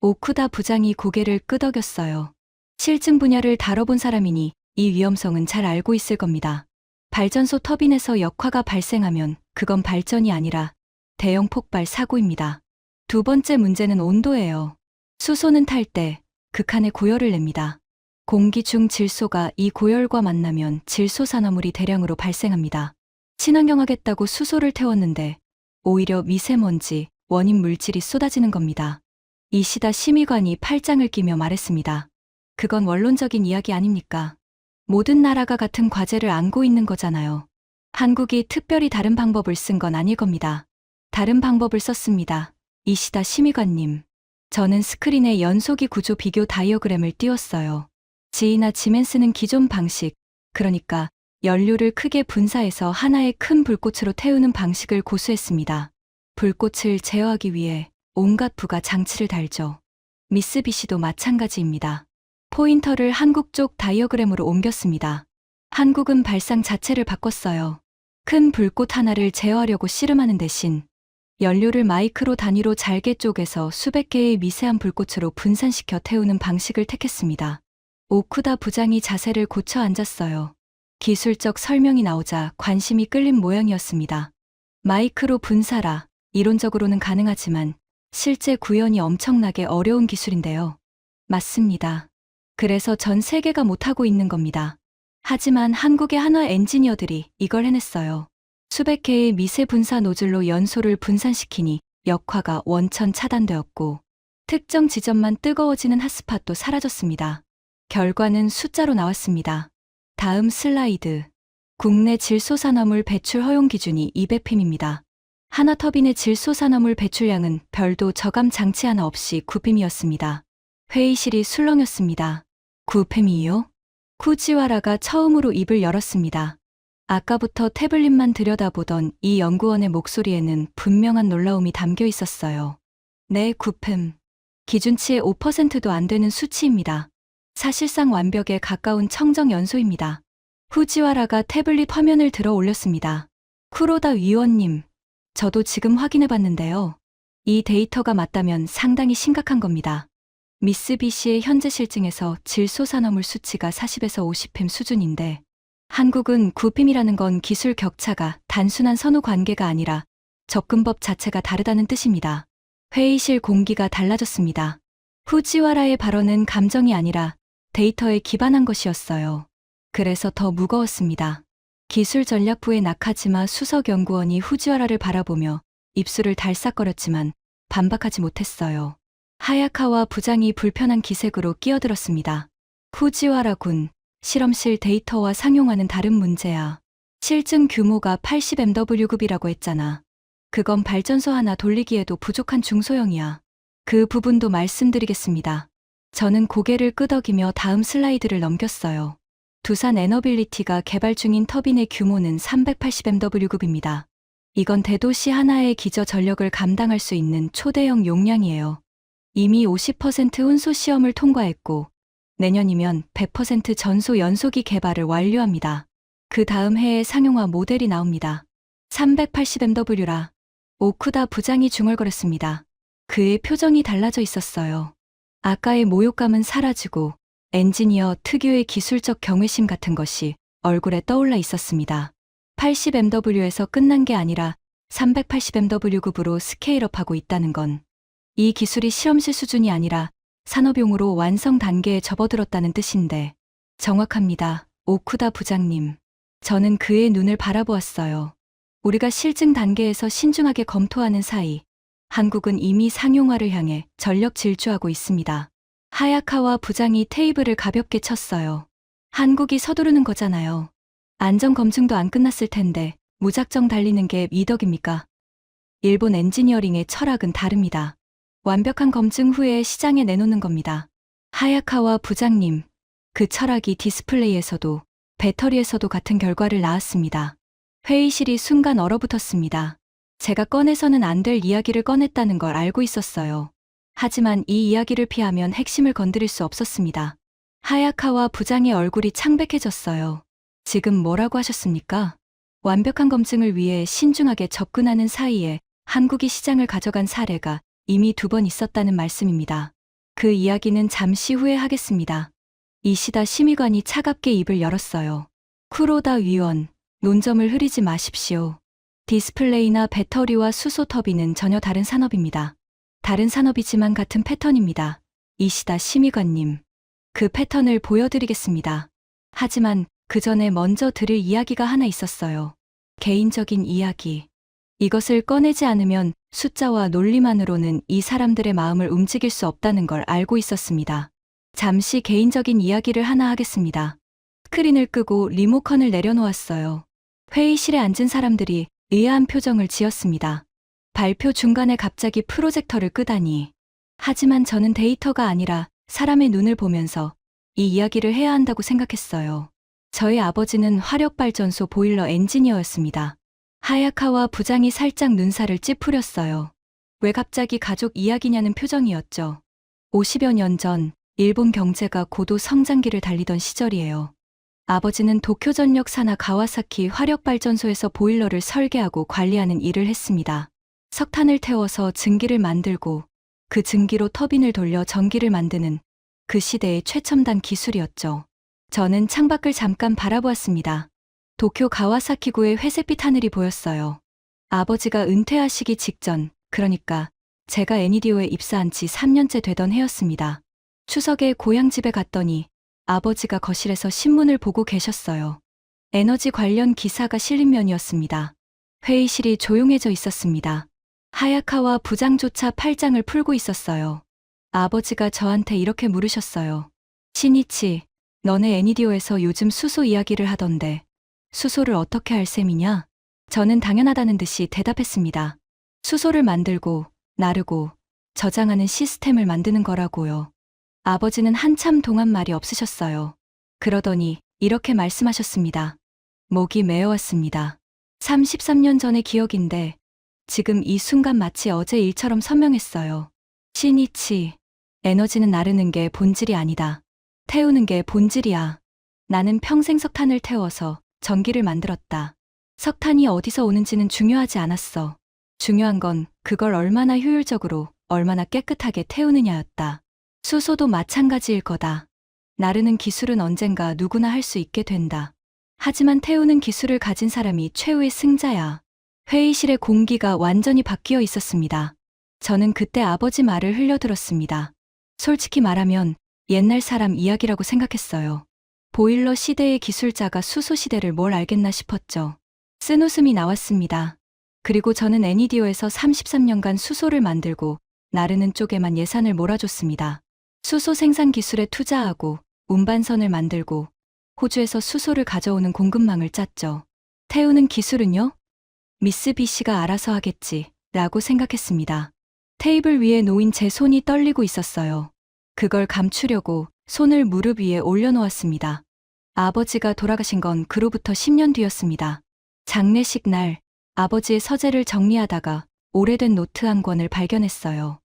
오쿠다 부장이 고개를 끄덕였어요. 실증 분야를 다뤄본 사람이니 이 위험성은 잘 알고 있을 겁니다. 발전소 터빈에서 역화가 발생하면 그건 발전이 아니라 대형 폭발 사고입니다. 두 번째 문제는 온도예요. 수소는 탈 때 극한의 고열을 냅니다. 공기 중 질소가 이 고열과 만나면 질소산화물이 대량으로 발생합니다. 친환경하겠다고 수소를 태웠는데 오히려 미세먼지, 원인 물질이 쏟아지는 겁니다. 이시다 심의관이 팔짱을 끼며 말했습니다. 그건 원론적인 이야기 아닙니까? 모든 나라가 같은 과제를 안고 있는 거잖아요. 한국이 특별히 다른 방법을 쓴 건 아닐 겁니다. 다른 방법을 썼습니다. 이시다 심의관님. 저는 스크린에 연소기 구조 비교 다이어그램을 띄웠어요. 지이나 지멘스는 기존 방식, 그러니까 연료를 크게 분사해서 하나의 큰 불꽃으로 태우는 방식을 고수했습니다. 불꽃을 제어하기 위해 온갖 부가 장치를 달죠. 미쓰비시도 마찬가지입니다. 포인터를 한국 쪽 다이어그램으로 옮겼습니다. 한국은 발상 자체를 바꿨어요. 큰 불꽃 하나를 제어하려고 씨름하는 대신 연료를 마이크로 단위로 잘게 쪼개서 수백 개의 미세한 불꽃으로 분산시켜 태우는 방식을 택했습니다. 오쿠다 부장이 자세를 고쳐 앉았어요. 기술적 설명이 나오자 관심이 끌린 모양이었습니다. 마이크로 분사라, 이론적으로는 가능하지만 실제 구현이 엄청나게 어려운 기술인데요. 맞습니다. 그래서 전 세계가 못하고 있는 겁니다. 하지만 한국의 한화 엔지니어들이 이걸 해냈어요. 수백 개의 미세 분사 노즐로 연소를 분산시키니 역화가 원천 차단되었고 특정 지점만 뜨거워지는 핫스팟도 사라졌습니다. 결과는 숫자로 나왔습니다. 다음 슬라이드. 국내 질소산화물 배출 허용 기준이 200흰입니다. 한화터빈의 질소산화물 배출량은 별도 저감 장치 하나 없이 9흰이었습니다. 회의실이 술렁였습니다. 9흰이요? 쿠지와라가 처음으로 입을 열었습니다. 아까부터 태블릿만 들여다보던 이 연구원의 목소리에는 분명한 놀라움이 담겨 있었어요. 네, 9흰. 기준치의 5%도 안 되는 수치입니다. 사실상 완벽에 가까운 청정 연소입니다. 후지와라가 태블릿 화면을 들어 올렸습니다. 쿠로다 위원님, 저도 지금 확인해 봤는데요. 이 데이터가 맞다면 상당히 심각한 겁니다. 미쓰비시의 현재 실증에서 질소산화물 수치가 40에서 50ힴ 수준인데 한국은 9ힴ이라는 건 기술 격차가 단순한 선후 관계가 아니라 접근법 자체가 다르다는 뜻입니다. 회의실 공기가 달라졌습니다. 후지와라의 발언은 감정이 아니라 데이터에 기반한 것이었어요. 그래서 더 무거웠습니다. 기술전략부의 나카지마 수석연구원이 후지와라를 바라보며 입술을 달싹거렸지만 반박하지 못했어요. 하야카와 부장이 불편한 기색으로 끼어들었습니다. 후지와라 군, 실험실 데이터와 상용화는 다른 문제야. 실증 규모가 80mW급이라고 했잖아. 그건 발전소 하나 돌리기에도 부족한 중소형이야. 그 부분도 말씀드리겠습니다. 저는 고개를 끄덕이며 다음 슬라이드를 넘겼어요. 두산 에너빌리티가 개발 중인 터빈의 규모는 380mW급입니다. 이건 대도시 하나의 기저 전력을 감당할 수 있는 초대형 용량이에요. 이미 50% 운소 시험을 통과했고 내년이면 100% 전소 연소기 개발을 완료합니다. 그 다음 해에 상용화 모델이 나옵니다. 380mW라. 오쿠다 부장이 중얼거렸습니다. 그의 표정이 달라져 있었어요. 아까의 모욕감은 사라지고 엔지니어 특유의 기술적 경외심 같은 것이 얼굴에 떠올라 있었습니다. 80mW에서 끝난 게 아니라 380mW급으로 스케일업하고 있다는 건 이 기술이 실험실 수준이 아니라 산업용으로 완성 단계에 접어들었다는 뜻인데 정확합니다. 오쿠다 부장님. 저는 그의 눈을 바라보았어요. 우리가 실증 단계에서 신중하게 검토하는 사이 한국은 이미 상용화를 향해 전력 질주하고 있습니다. 하야카와 부장이 테이블을 가볍게 쳤어요. 한국이 서두르는 거잖아요. 안전검증도 안 끝났을 텐데 무작정 달리는 게 미덕입니까? 일본 엔지니어링의 철학은 다릅니다. 완벽한 검증 후에 시장에 내놓는 겁니다. 하야카와 부장님, 그 철학이 디스플레이에서도 배터리에서도 같은 결과를 낳았습니다. 회의실이 순간 얼어붙었습니다. 제가 꺼내서는 안 될 이야기를 꺼냈다는 걸 알고 있었어요. 하지만 이 이야기를 피하면 핵심을 건드릴 수 없었습니다. 하야카와 부장의 얼굴이 창백해졌어요. 지금 뭐라고 하셨습니까? 완벽한 검증을 위해 신중하게 접근하는 사이에 한국이 시장을 가져간 사례가 이미 2번 있었다는 말씀입니다. 그 이야기는 잠시 후에 하겠습니다. 이시다 심의관이 차갑게 입을 열었어요. 쿠로다 위원, 논점을 흐리지 마십시오. 디스플레이나 배터리와 수소 터빈은 전혀 다른 산업입니다. 다른 산업이지만 같은 패턴입니다. 이시다 심의관님. 그 패턴을 보여드리겠습니다. 하지만 그 전에 먼저 드릴 이야기가 하나 있었어요. 개인적인 이야기. 이것을 꺼내지 않으면 숫자와 논리만으로는 이 사람들의 마음을 움직일 수 없다는 걸 알고 있었습니다. 잠시 개인적인 이야기를 하나 하겠습니다. 스크린을 끄고 리모컨을 내려놓았어요. 회의실에 앉은 사람들이 의아한 표정을 지었습니다. 발표 중간에 갑자기 프로젝터를 끄다니. 하지만 저는 데이터가 아니라 사람의 눈을 보면서 이 이야기를 해야 한다고 생각했어요. 저희 아버지는 화력발전소 보일러 엔지니어였습니다. 하야카와 부장이 살짝 눈살을 찌푸렸어요. 왜 갑자기 가족 이야기냐는 표정이었죠. 50여 년 전 일본 경제가 고도 성장기를 달리던 시절이에요. 아버지는 도쿄전력 산하 가와사키 화력발전소에서 보일러를 설계하고 관리하는 일을 했습니다. 석탄을 태워서 증기를 만들고 그 증기로 터빈을 돌려 전기를 만드는 그 시대의 최첨단 기술이었죠. 저는 창밖을 잠깐 바라보았습니다. 도쿄 가와사키구의 회색빛 하늘이 보였어요. 아버지가 은퇴하시기 직전, 그러니까 제가 애니디오에 입사한 지 3년째 되던 해였습니다. 추석에 고향집에 갔더니 아버지가 거실에서 신문을 보고 계셨어요. 에너지 관련 기사가 실린 면이었습니다. 회의실이 조용해져 있었습니다. 하야카와 부장조차 팔짱을 풀고 있었어요. 아버지가 저한테 이렇게 물으셨어요. 신이치, 너네 애니디오에서 요즘 수소 이야기를 하던데 수소를 어떻게 할 셈이냐? 저는 당연하다는 듯이 대답했습니다. 수소를 만들고 나르고 저장하는 시스템을 만드는 거라고요. 아버지는 한참 동안 말이 없으셨어요. 그러더니 이렇게 말씀하셨습니다. 목이 메어왔습니다. 33년 전의 기억인데 지금 이 순간 마치 어제 일처럼 선명했어요. 신이치, 에너지는 나르는 게 본질이 아니다. 태우는 게 본질이야. 나는 평생 석탄을 태워서 전기를 만들었다. 석탄이 어디서 오는지는 중요하지 않았어. 중요한 건 그걸 얼마나 효율적으로, 얼마나 깨끗하게 태우느냐였다. 수소도 마찬가지일 거다. 나르는 기술은 언젠가 누구나 할 수 있게 된다. 하지만 태우는 기술을 가진 사람이 최후의 승자야. 회의실의 공기가 완전히 바뀌어 있었습니다. 저는 그때 아버지 말을 흘려들었습니다. 솔직히 말하면 옛날 사람 이야기라고 생각했어요. 보일러 시대의 기술자가 수소 시대를 뭘 알겠나 싶었죠. 쓴웃음이 나왔습니다. 그리고 저는 애니디오에서 33년간 수소를 만들고 나르는 쪽에만 예산을 몰아줬습니다. 수소 생산 기술에 투자하고 운반선을 만들고 호주에서 수소를 가져오는 공급망을 짰죠. 태우는 기술은요? 미쓰비시가 알아서 하겠지 라고 생각했습니다. 테이블 위에 놓인 제 손이 떨리고 있었어요. 그걸 감추려고 손을 무릎 위에 올려놓았습니다. 아버지가 돌아가신 건 그로부터 10년 뒤였습니다. 장례식 날 아버지의 서재를 정리하다가 오래된 노트 한 권을 발견했어요.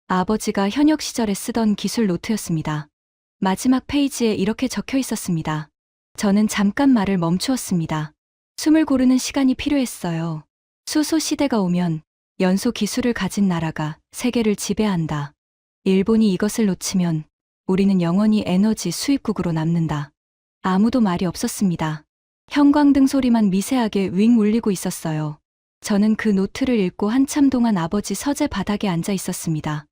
아버지가 현역 시절에 쓰던 기술 노트였습니다. 마지막 페이지에 이렇게 적혀 있었습니다. 저는 잠깐 말을 멈추었습니다. 숨을 고르는 시간이 필요했어요. 수소 시대가 오면 연소 기술을 가진 나라가 세계를 지배한다. 일본이 이것을 놓치면 우리는 영원히 에너지 수입국으로 남는다. 아무도 말이 없었습니다. 형광등 소리만 미세하게 윙 울리고 있었어요. 저는 그 노트를 읽고 한참 동안 아버지 서재 바닥에 앉아 있었습니다.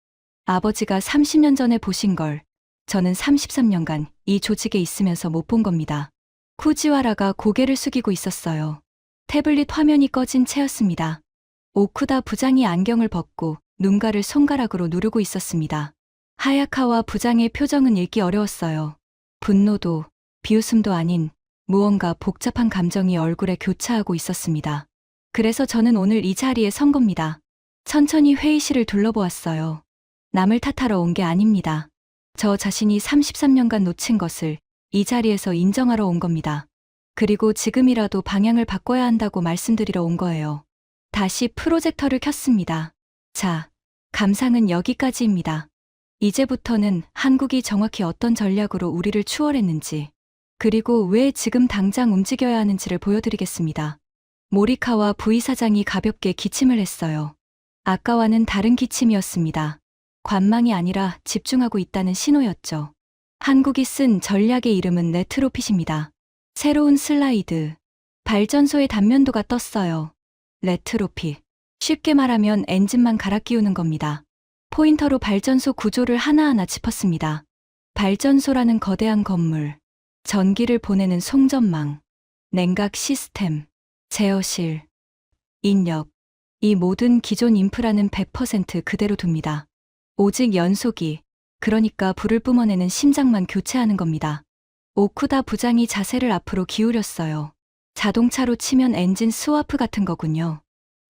아버지가 30년 전에 보신 걸 저는 33년간 이 조직에 있으면서 못 본 겁니다. 쿠지와라가 고개를 숙이고 있었어요. 태블릿 화면이 꺼진 채였습니다. 오쿠다 부장이 안경을 벗고 눈가를 손가락으로 누르고 있었습니다. 하야카와 부장의 표정은 읽기 어려웠어요. 분노도 비웃음도 아닌 무언가 복잡한 감정이 얼굴에 교차하고 있었습니다. 그래서 저는 오늘 이 자리에 선 겁니다. 천천히 회의실을 둘러보았어요. 남을 탓하러 온 게 아닙니다. 저 자신이 33년간 놓친 것을 이 자리에서 인정하러 온 겁니다. 그리고 지금이라도 방향을 바꿔야 한다고 말씀드리러 온 거예요. 다시 프로젝터를 켰습니다. 자, 감상은 여기까지입니다. 이제부터는 한국이 정확히 어떤 전략으로 우리를 추월했는지, 그리고 왜 지금 당장 움직여야 하는지를 보여드리겠습니다. 모리카와 부이사장이 가볍게 기침을 했어요. 아까와는 다른 기침이었습니다. 관망이 아니라 집중하고 있다는 신호였죠. 한국이 쓴 전략의 이름은 레트로핏입니다. 새로운 슬라이드. 발전소의 단면도가 떴어요. 레트로핏. 쉽게 말하면 엔진만 갈아 끼우는 겁니다. 포인터로 발전소 구조를 하나하나 짚었습니다. 발전소라는 거대한 건물, 전기를 보내는 송전망, 냉각 시스템, 제어실, 인력, 이 모든 기존 인프라는 100% 그대로 둡니다. 오직 연소기, 그러니까 불을 뿜어내는 심장만 교체하는 겁니다. 오쿠다 부장이 자세를 앞으로 기울였어요. 자동차로 치면 엔진 스와프 같은 거군요.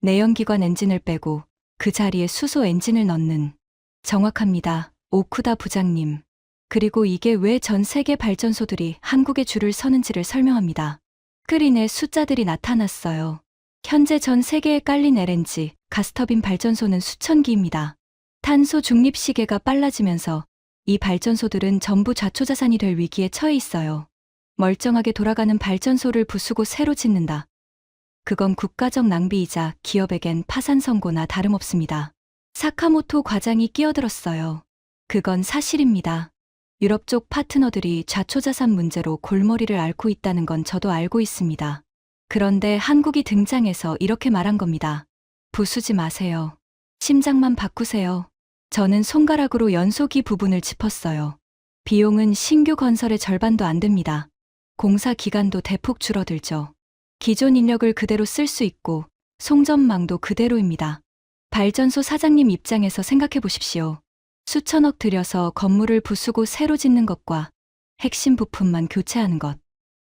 내연기관 엔진을 빼고 그 자리에 수소 엔진을 넣는. 정확합니다. 오쿠다 부장님. 그리고 이게 왜 전 세계 발전소들이 한국에 줄을 서는지를 설명합니다. 스크린에 숫자들이 나타났어요. 현재 전 세계에 깔린 LNG, 가스터빈 발전소는 수천 기입니다. 탄소 중립 시계가 빨라지면서 이 발전소들은 전부 좌초자산이 될 위기에 처해 있어요. 멀쩡하게 돌아가는 발전소를 부수고 새로 짓는다. 그건 국가적 낭비이자 기업에겐 파산 선고나 다름없습니다. 사카모토 과장이 끼어들었어요. 그건 사실입니다. 유럽 쪽 파트너들이 좌초자산 문제로 골머리를 앓고 있다는 건 저도 알고 있습니다. 그런데 한국이 등장해서 이렇게 말한 겁니다. 부수지 마세요. 심장만 바꾸세요. 저는 손가락으로 연소기 부분을 짚었어요. 비용은 신규 건설의 절반도 안 됩니다. 공사 기간도 대폭 줄어들죠. 기존 인력을 그대로 쓸 수 있고 송전망도 그대로입니다. 발전소 사장님 입장에서 생각해 보십시오. 수천억 들여서 건물을 부수고 새로 짓는 것과 핵심 부품만 교체하는 것.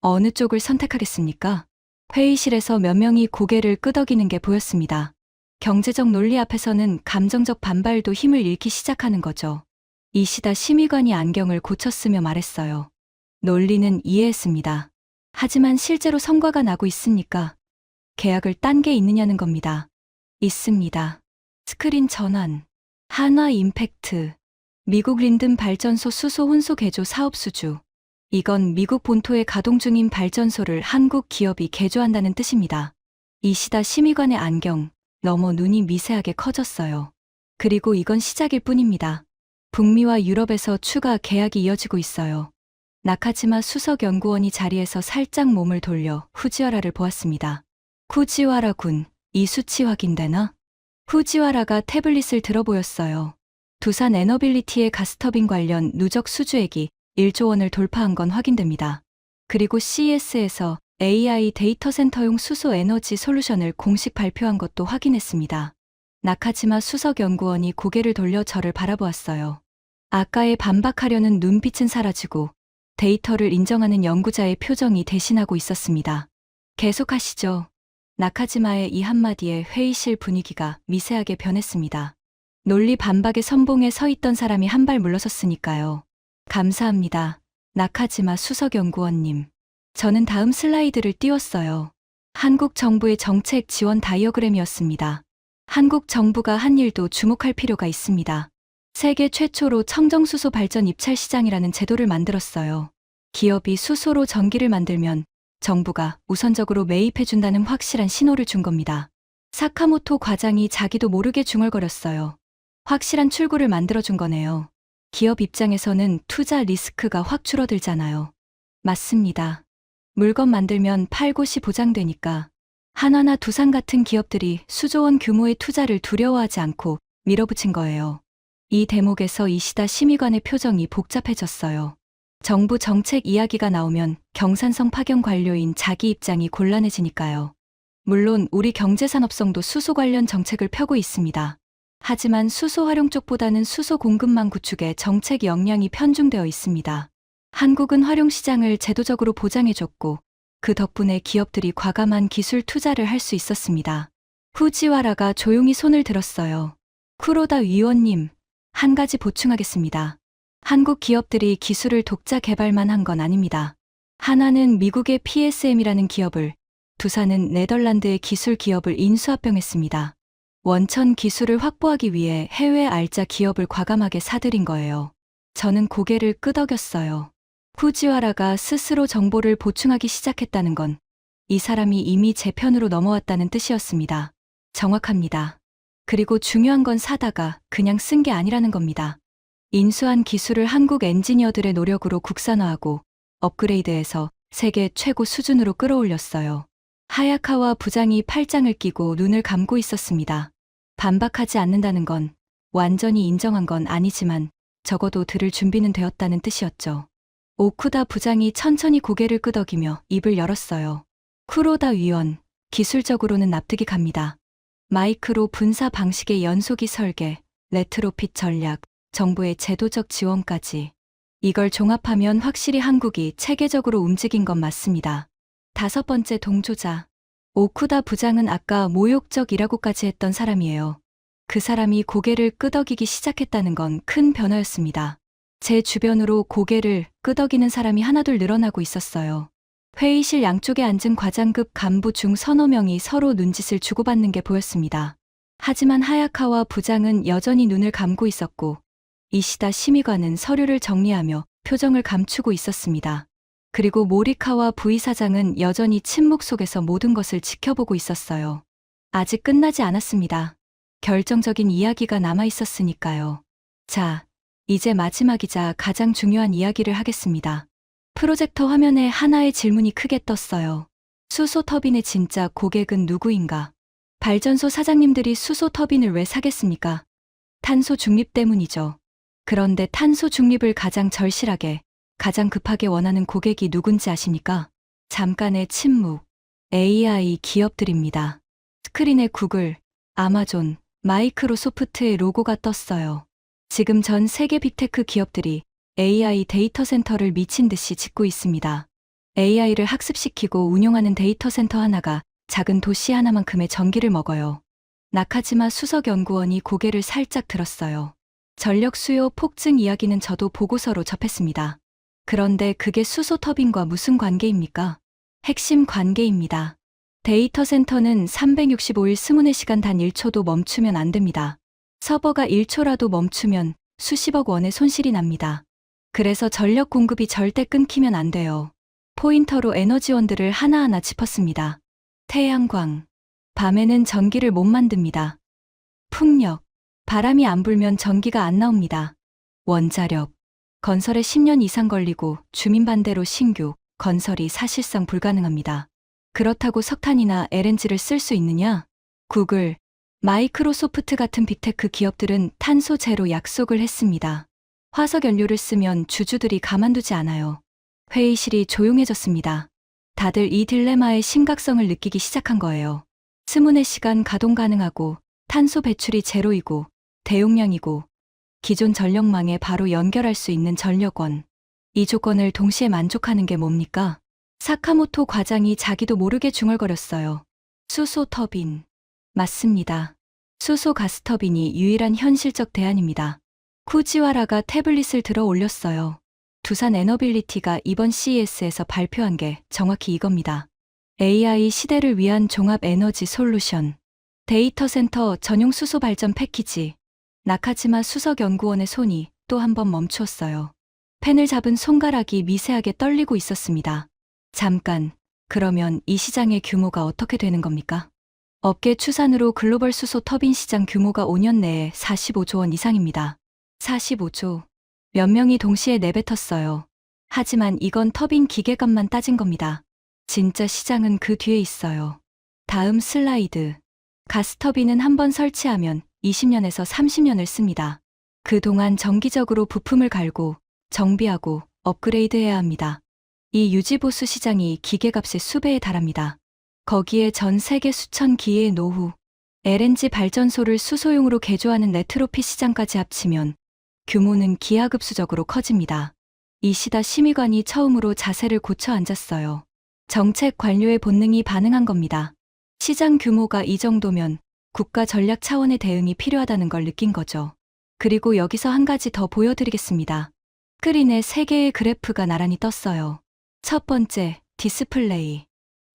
어느 쪽을 선택하겠습니까? 회의실에서 몇 명이 고개를 끄덕이는 게 보였습니다. 경제적 논리 앞에서는 감정적 반발도 힘을 잃기 시작하는 거죠. 이시다 심의관이 안경을 고쳤으며 말했어요. 논리는 이해했습니다. 하지만 실제로 성과가 나고 있습니까? 계약을 딴 게 있느냐는 겁니다. 있습니다. 스크린 전환, 한화 임팩트, 미국 린든 발전소 수소 혼소 개조 사업 수주. 이건 미국 본토에 가동 중인 발전소를 한국 기업이 개조한다는 뜻입니다. 이시다 심의관의 안경, 너머 눈이 미세하게 커졌어요. 그리고 이건 시작일 뿐입니다. 북미와 유럽에서 추가 계약이 이어지고 있어요. 나카지마 수석 연구원이 자리에서 살짝 몸을 돌려 후지와라를 보았습니다. 후지와라 군, 이 수치 확인되나? 후지와라가 태블릿을 들어 보였어요. 두산 에너빌리티의 가스터빈 관련 누적 수주액이 1조 원을 돌파한 건 확인됩니다. 그리고 CES에서 AI 데이터 센터용 수소 에너지 솔루션을 공식 발표한 것도 확인했습니다. 나카지마 수석 연구원이 고개를 돌려 저를 바라보았어요. 아까의 반박하려는 눈빛은 사라지고 데이터를 인정하는 연구자의 표정이 대신하고 있었습니다. 계속하시죠. 나카지마의 이 한마디에 회의실 분위기가 미세하게 변했습니다. 논리 반박의 선봉에 서 있던 사람이 한 발 물러섰으니까요. 감사합니다. 나카지마 수석연구원님. 저는 다음 슬라이드를 띄웠어요. 한국 정부의 정책 지원 다이어그램이었습니다. 한국 정부가 한 일도 주목할 필요가 있습니다. 세계 최초로 청정수소 발전 입찰 시장이라는 제도를 만들었어요. 기업이 수소로 전기를 만들면 정부가 우선적으로 매입해준다는 확실한 신호를 준 겁니다. 사카모토 과장이 자기도 모르게 중얼거렸어요. 확실한 출구를 만들어준 거네요. 기업 입장에서는 투자 리스크가 확 줄어들잖아요. 맞습니다. 물건 만들면 팔곳이 보장되니까 한화나 두산 같은 기업들이 수조원 규모의 투자를 두려워하지 않고 밀어붙인 거예요. 이 대목에서 이시다 심의관의 표정이 복잡해졌어요. 정부 정책 이야기가 나오면 경산성 파견 관료인 자기 입장이 곤란해지니까요. 물론 우리 경제산업성도 수소 관련 정책을 펴고 있습니다. 하지만 수소 활용 쪽보다는 수소 공급망 구축에 정책 역량이 편중되어 있습니다. 한국은 활용 시장을 제도적으로 보장해줬고 그 덕분에 기업들이 과감한 기술 투자를 할 수 있었습니다. 후지와라가 조용히 손을 들었어요. 쿠로다 위원님, 한 가지 보충하겠습니다. 한국 기업들이 기술을 독자 개발만 한 건 아닙니다. 한화는 미국의 PSM이라는 기업을, 두산은 네덜란드의 기술 기업을 인수합병했습니다. 원천 기술을 확보하기 위해 해외 알짜 기업을 과감하게 사들인 거예요. 저는 고개를 끄덕였어요. 후지와라가 스스로 정보를 보충하기 시작했다는 건 이 사람이 이미 제 편으로 넘어왔다는 뜻이었습니다. 정확합니다. 그리고 중요한 건 사다가 그냥 쓴 게 아니라는 겁니다. 인수한 기술을 한국 엔지니어들의 노력으로 국산화하고 업그레이드해서 세계 최고 수준으로 끌어올렸어요. 하야카와 부장이 팔짱을 끼고 눈을 감고 있었습니다. 반박하지 않는다는 건 완전히 인정한 건 아니지만 적어도 들을 준비는 되었다는 뜻이었죠. 오쿠다 부장이 천천히 고개를 끄덕이며 입을 열었어요. 쿠로다 위원, 기술적으로는 납득이 갑니다. 마이크로 분사 방식의 연소기 설계, 레트로핏 전략, 정부의 제도적 지원까지. 이걸 종합하면 확실히 한국이 체계적으로 움직인 건 맞습니다. 5번째 동조자. 오쿠다 부장은 아까 모욕적이라고까지 했던 사람이에요. 그 사람이 고개를 끄덕이기 시작했다는 건 큰 변화였습니다. 제 주변으로 고개를 끄덕이는 사람이 하나둘 늘어나고 있었어요. 회의실 양쪽에 앉은 과장급 간부 중 서너 명이 서로 눈짓을 주고받는 게 보였습니다. 하지만 하야카와 부장은 여전히 눈을 감고 있었고 이시다 심의관은 서류를 정리하며 표정을 감추고 있었습니다. 그리고 모리카와 부이사장은 여전히 침묵 속에서 모든 것을 지켜보고 있었어요. 아직 끝나지 않았습니다. 결정적인 이야기가 남아 있었으니까요. 자, 이제 마지막이자 가장 중요한 이야기를 하겠습니다. 프로젝터 화면에 하나의 질문이 크게 떴어요. 수소 터빈의 진짜 고객은 누구인가? 발전소 사장님들이 수소 터빈을 왜 사겠습니까? 탄소 중립 때문이죠. 그런데 탄소 중립을 가장 절실하게, 가장 급하게 원하는 고객이 누군지 아십니까? 잠깐의 침묵. AI 기업들입니다. 스크린에 구글, 아마존, 마이크로소프트의 로고가 떴어요. 지금 전 세계 빅테크 기업들이 AI 데이터 센터를 미친 듯이 짓고 있습니다. AI를 학습시키고 운용하는 데이터 센터 하나가 작은 도시 하나만큼의 전기를 먹어요. 나카지마 수석연구원이 고개를 살짝 들었어요. 전력 수요 폭증 이야기는 저도 보고서로 접했습니다. 그런데 그게 수소 터빈과 무슨 관계입니까? 핵심 관계입니다. 데이터 센터는 365일 24시간 단 1초도 멈추면 안 됩니다. 서버가 1초라도 멈추면 수십억 원의 손실이 납니다. 그래서 전력 공급이 절대 끊기면 안 돼요. 포인터로 에너지원들을 하나하나 짚었습니다. 태양광. 밤에는 전기를 못 만듭니다. 풍력. 바람이 안 불면 전기가 안 나옵니다. 원자력, 건설에 10년 이상 걸리고 주민 반대로 신규, 건설이 사실상 불가능합니다. 그렇다고 석탄이나 LNG를 쓸 수 있느냐? 구글, 마이크로소프트 같은 빅테크 기업들은 탄소 제로 약속을 했습니다. 화석 연료를 쓰면 주주들이 가만두지 않아요. 회의실이 조용해졌습니다. 다들 이 딜레마의 심각성을 느끼기 시작한 거예요. 24시간 가동 가능하고 탄소 배출이 제로이고 대용량이고 기존 전력망에 바로 연결할 수 있는 전력원. 이 조건을 동시에 만족하는 게 뭡니까? 사카모토 과장이 자기도 모르게 중얼거렸어요. 수소 터빈. 맞습니다. 수소 가스터빈이 유일한 현실적 대안입니다. 쿠지와라가 태블릿을 들어 올렸어요. 두산 에너빌리티가 이번 CES에서 발표한 게 정확히 이겁니다. AI 시대를 위한 종합 에너지 솔루션. 데이터 센터 전용 수소 발전 패키지. 나카지마 수석연구원의 손이 또 한 번 멈추었어요. 펜을 잡은 손가락이 미세하게 떨리고 있었습니다. 잠깐, 그러면 이 시장의 규모가 어떻게 되는 겁니까? 업계 추산으로 글로벌 수소 터빈 시장 규모가 5년 내에 45조 원 이상입니다. 45조. 몇 명이 동시에 내뱉었어요. 하지만 이건 터빈 기계값만 따진 겁니다. 진짜 시장은 그 뒤에 있어요. 다음 슬라이드. 가스터빈은 한 번 설치하면 20년에서 30년을 씁니다. 그동안 정기적으로 부품을 갈고 정비하고 업그레이드해야 합니다. 이 유지보수 시장이 기계값의 수배에 달합니다. 거기에 전 세계 수천 기의 노후, LNG 발전소를 수소용으로 개조하는 레트로핏 시장까지 합치면 규모는 기하급수적으로 커집니다. 이시다 심의관이 처음으로 자세를 고쳐 앉았어요. 정책 관료의 본능이 반응한 겁니다. 시장 규모가 이 정도면 국가 전략 차원의 대응이 필요하다는 걸 느낀 거죠. 그리고 여기서 한 가지 더 보여드리겠습니다. 스크린에 3개의 그래프가 나란히 떴어요. 첫 번째, 디스플레이.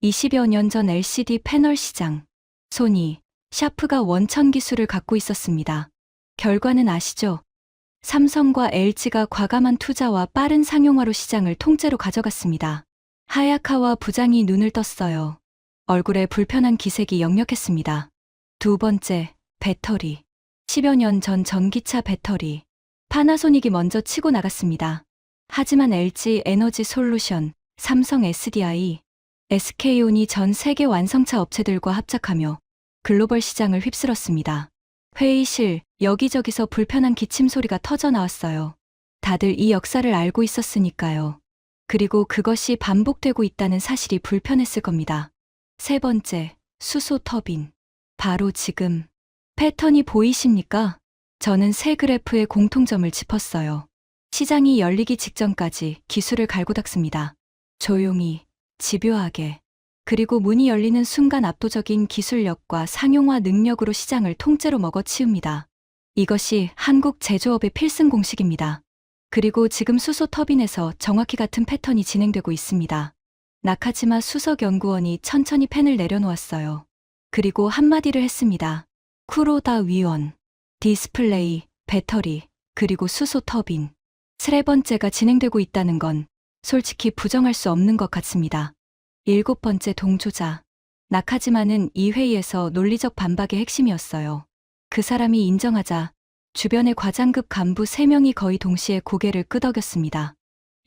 20여 년 전 LCD 패널 시장. 소니, 샤프가 원천 기술을 갖고 있었습니다. 결과는 아시죠? 삼성과 LG가 과감한 투자와 빠른 상용화로 시장을 통째로 가져갔습니다. 하야카와 부장이 눈을 떴어요. 얼굴에 불편한 기색이 역력했습니다. 두 번째, 배터리. 10여 년 전 전기차 배터리. 파나소닉이 먼저 치고 나갔습니다. 하지만 LG 에너지 솔루션, 삼성 SDI, SK온이 전 세계 완성차 업체들과 합작하며 글로벌 시장을 휩쓸었습니다. 회의실, 여기저기서 불편한 기침 소리가 터져 나왔어요. 다들 이 역사를 알고 있었으니까요. 그리고 그것이 반복되고 있다는 사실이 불편했을 겁니다. 세 번째, 수소 터빈. 바로 지금. 패턴이 보이십니까? 저는 세 그래프의 공통점을 짚었어요. 시장이 열리기 직전까지 기술을 갈고 닦습니다. 조용히, 집요하게. 그리고 문이 열리는 순간 압도적인 기술력과 상용화 능력으로 시장을 통째로 먹어치웁니다. 이것이 한국 제조업의 필승 공식입니다. 그리고 지금 수소 터빈에서 정확히 같은 패턴이 진행되고 있습니다. 나카지마 수석연구원이 천천히 펜을 내려놓았어요. 그리고 한마디를 했습니다. 쿠로다 위원. 디스플레이, 배터리, 그리고 수소 터빈. 세 번째가 진행되고 있다는 건 솔직히 부정할 수 없는 것 같습니다. 7번째 동조자. 나카지마는 이 회의에서 논리적 반박의 핵심이었어요. 그 사람이 인정하자 주변의 과장급 간부 3명이 거의 동시에 고개를 끄덕였습니다.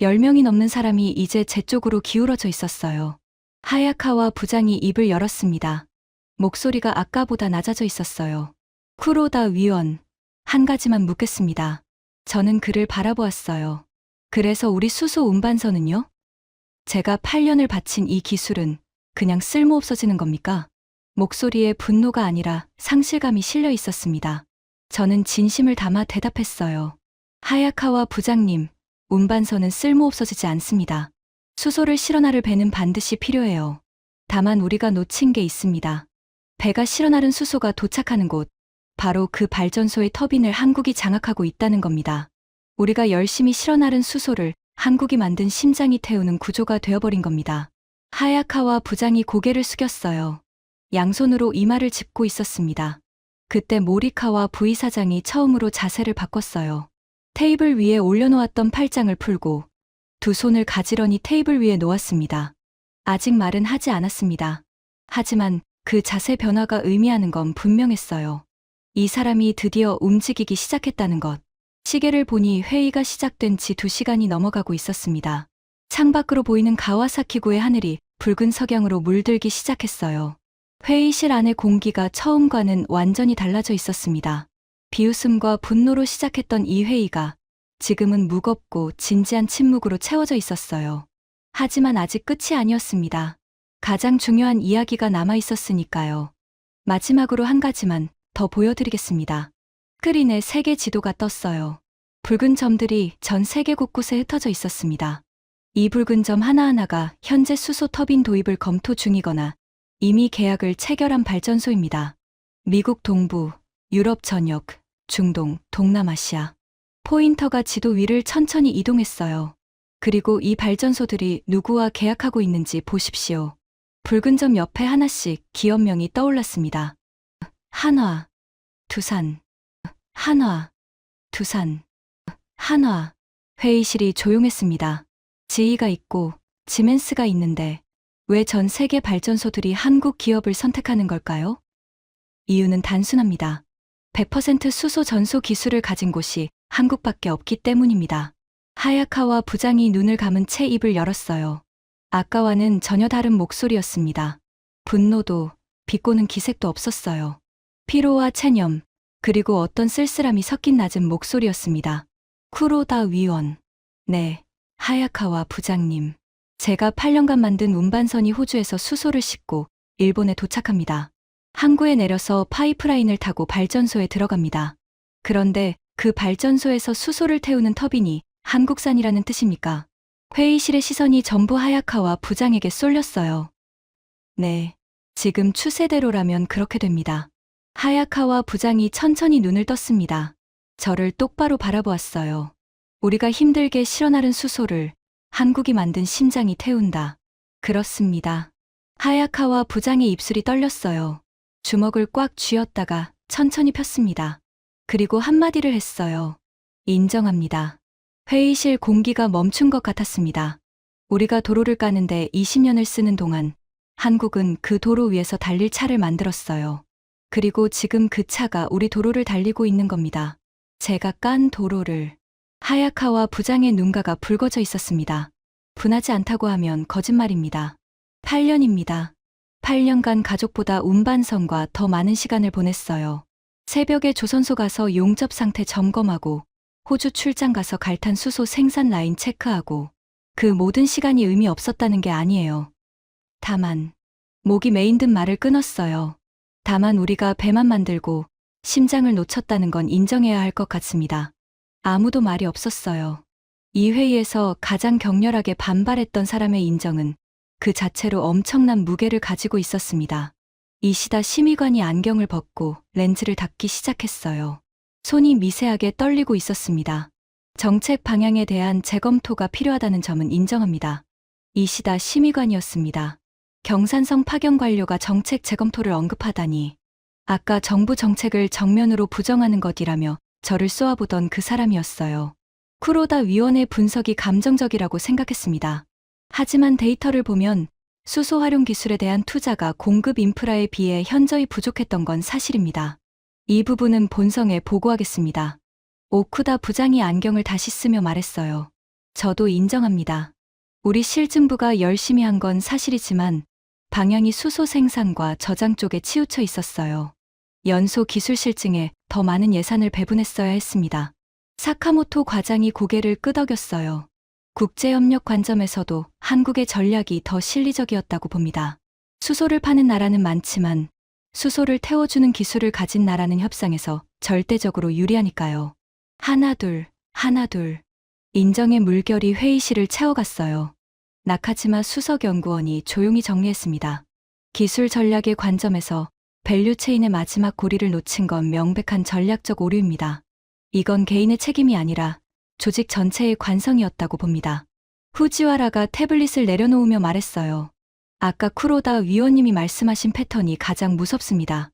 10명이 넘는 사람이 이제 제 쪽으로 기울어져 있었어요. 하야카와 부장이 입을 열었습니다. 목소리가 아까보다 낮아져 있었어요. 쿠로다 위원, 한 가지만 묻겠습니다. 저는 그를 바라보았어요. 그래서 우리 수소 운반선은요? 제가 8년을 바친 이 기술은 그냥 쓸모없어지는 겁니까? 목소리에 분노가 아니라 상실감이 실려 있었습니다. 저는 진심을 담아 대답했어요. 하야카와 부장님, 운반선은 쓸모없어지지 않습니다. 수소를 실어나를 배는 반드시 필요해요. 다만 우리가 놓친 게 있습니다. 배가 실어나른 수소가 도착하는 곳, 바로 그 발전소의 터빈을 한국이 장악하고 있다는 겁니다. 우리가 열심히 실어나른 수소를 한국이 만든 심장이 태우는 구조가 되어버린 겁니다. 하야카와 부장이 고개를 숙였어요. 양손으로 이마를 짚고 있었습니다. 그때 모리카와 부이사장이 처음으로 자세를 바꿨어요. 테이블 위에 올려놓았던 팔짱을 풀고 두 손을 가지런히 테이블 위에 놓았습니다. 아직 말은 하지 않았습니다. 하지만 그 자세 변화가 의미하는 건 분명했어요. 이 사람이 드디어 움직이기 시작했다는 것. 시계를 보니 회의가 시작된 지 2시간이 넘어가고 있었습니다. 창밖으로 보이는 가와사키구의 하늘이 붉은 석양으로 물들기 시작했어요. 회의실 안의 공기가 처음과는 완전히 달라져 있었습니다. 비웃음과 분노로 시작했던 이 회의가 지금은 무겁고 진지한 침묵으로 채워져 있었어요. 하지만 아직 끝이 아니었습니다. 가장 중요한 이야기가 남아 있었으니까요. 마지막으로 한 가지만 더 보여드리겠습니다. 스크린에 세계 지도가 떴어요. 붉은 점들이 전 세계 곳곳에 흩어져 있었습니다. 이 붉은 점 하나하나가 현재 수소 터빈 도입을 검토 중이거나 이미 계약을 체결한 발전소입니다. 미국 동부, 유럽 전역, 중동, 동남아시아. 포인터가 지도 위를 천천히 이동했어요. 그리고 이 발전소들이 누구와 계약하고 있는지 보십시오. 붉은 점 옆에 하나씩 기업명이 떠올랐습니다. 한화, 두산, 한화, 두산, 한화. 회의실이 조용했습니다. 지희가 있고 지멘스가 있는데 왜 전 세계 발전소들이 한국 기업을 선택하는 걸까요? 이유는 단순합니다. 100% 수소 전소 기술을 가진 곳이 한국밖에 없기 때문입니다. 하야카와 부장이 눈을 감은 채 입을 열었어요. 아까와는 전혀 다른 목소리였습니다. 분노도 비꼬는 기색도 없었어요. 피로와 체념, 그리고 어떤 쓸쓸함이 섞인 낮은 목소리였습니다. 쿠로다 위원. 네, 하야카와 부장님. 제가 8년간 만든 운반선이 호주에서 수소를 싣고 일본에 도착합니다. 항구에 내려서 파이프라인을 타고 발전소에 들어갑니다. 그런데 그 발전소에서 수소를 태우는 터빈이 한국산이라는 뜻입니까? 회의실의 시선이 전부 하야카와 부장에게 쏠렸어요. 네, 지금 추세대로라면 그렇게 됩니다. 하야카와 부장이 천천히 눈을 떴습니다. 저를 똑바로 바라보았어요. 우리가 힘들게 실어나른 수소를 한국이 만든 심장이 태운다. 그렇습니다. 하야카와 부장의 입술이 떨렸어요. 주먹을 꽉 쥐었다가 천천히 폈습니다. 그리고 한마디를 했어요. 인정합니다. 회의실 공기가 멈춘 것 같았습니다. 우리가 도로를 까는데 20년을 쓰는 동안 한국은 그 도로 위에서 달릴 차를 만들었어요. 그리고 지금 그 차가 우리 도로를 달리고 있는 겁니다. 제가 깐 도로를. 하야카와 부장의 눈가가 붉어져 있었습니다. 분하지 않다고 하면 거짓말입니다. 8년입니다. 8년간 가족보다 운반선과 더 많은 시간을 보냈어요. 새벽에 조선소 가서 용접 상태 점검하고 호주 출장 가서 갈탄 수소 생산 라인 체크하고 그 모든 시간이 의미 없었다는 게 아니에요. 다만 목이 메인 듯 말을 끊었어요. 다만 우리가 배만 만들고 심장을 놓쳤다는 건 인정해야 할 것 같습니다. 아무도 말이 없었어요. 이 회의에서 가장 격렬하게 반발했던 사람의 인정은 그 자체로 엄청난 무게를 가지고 있었습니다. 이시다 심의관이 안경을 벗고 렌즈를 닦기 시작했어요. 손이 미세하게 떨리고 있었습니다. 정책 방향에 대한 재검토가 필요하다는 점은 인정합니다. 이시다 심의관이었습니다. 경산성 파견 관료가 정책 재검토를 언급하다니. 아까 정부 정책을 정면으로 부정하는 것이라며 저를 쏘아보던 그 사람이었어요. 쿠로다 위원의 분석이 감정적이라고 생각했습니다. 하지만 데이터를 보면 수소 활용 기술에 대한 투자가 공급 인프라에 비해 현저히 부족했던 건 사실입니다. 이 부분은 본성에 보고하겠습니다. 오쿠다 부장이 안경을 다시 쓰며 말했어요. 저도 인정합니다. 우리 실증부가 열심히 한 건 사실이지만 방향이 수소 생산과 저장 쪽에 치우쳐 있었어요. 연소 기술 실증에 더 많은 예산을 배분했어야 했습니다. 사카모토 과장이 고개를 끄덕였어요. 국제협력 관점에서도 한국의 전략이 더 실리적이었다고 봅니다. 수소를 파는 나라는 많지만 수소를 태워주는 기술을 가진 나라는 협상에서 절대적으로 유리하니까요. 하나둘. 인정의 물결이 회의실을 채워갔어요. 나카지마 수석연구원이 조용히 정리했습니다. 기술 전략의 관점에서 밸류체인의 마지막 고리를 놓친 건 명백한 전략적 오류입니다. 이건 개인의 책임이 아니라 조직 전체의 관성이었다고 봅니다. 후지와라가 태블릿을 내려놓으며 말했어요. 아까 쿠로다 위원님이 말씀하신 패턴이 가장 무섭습니다.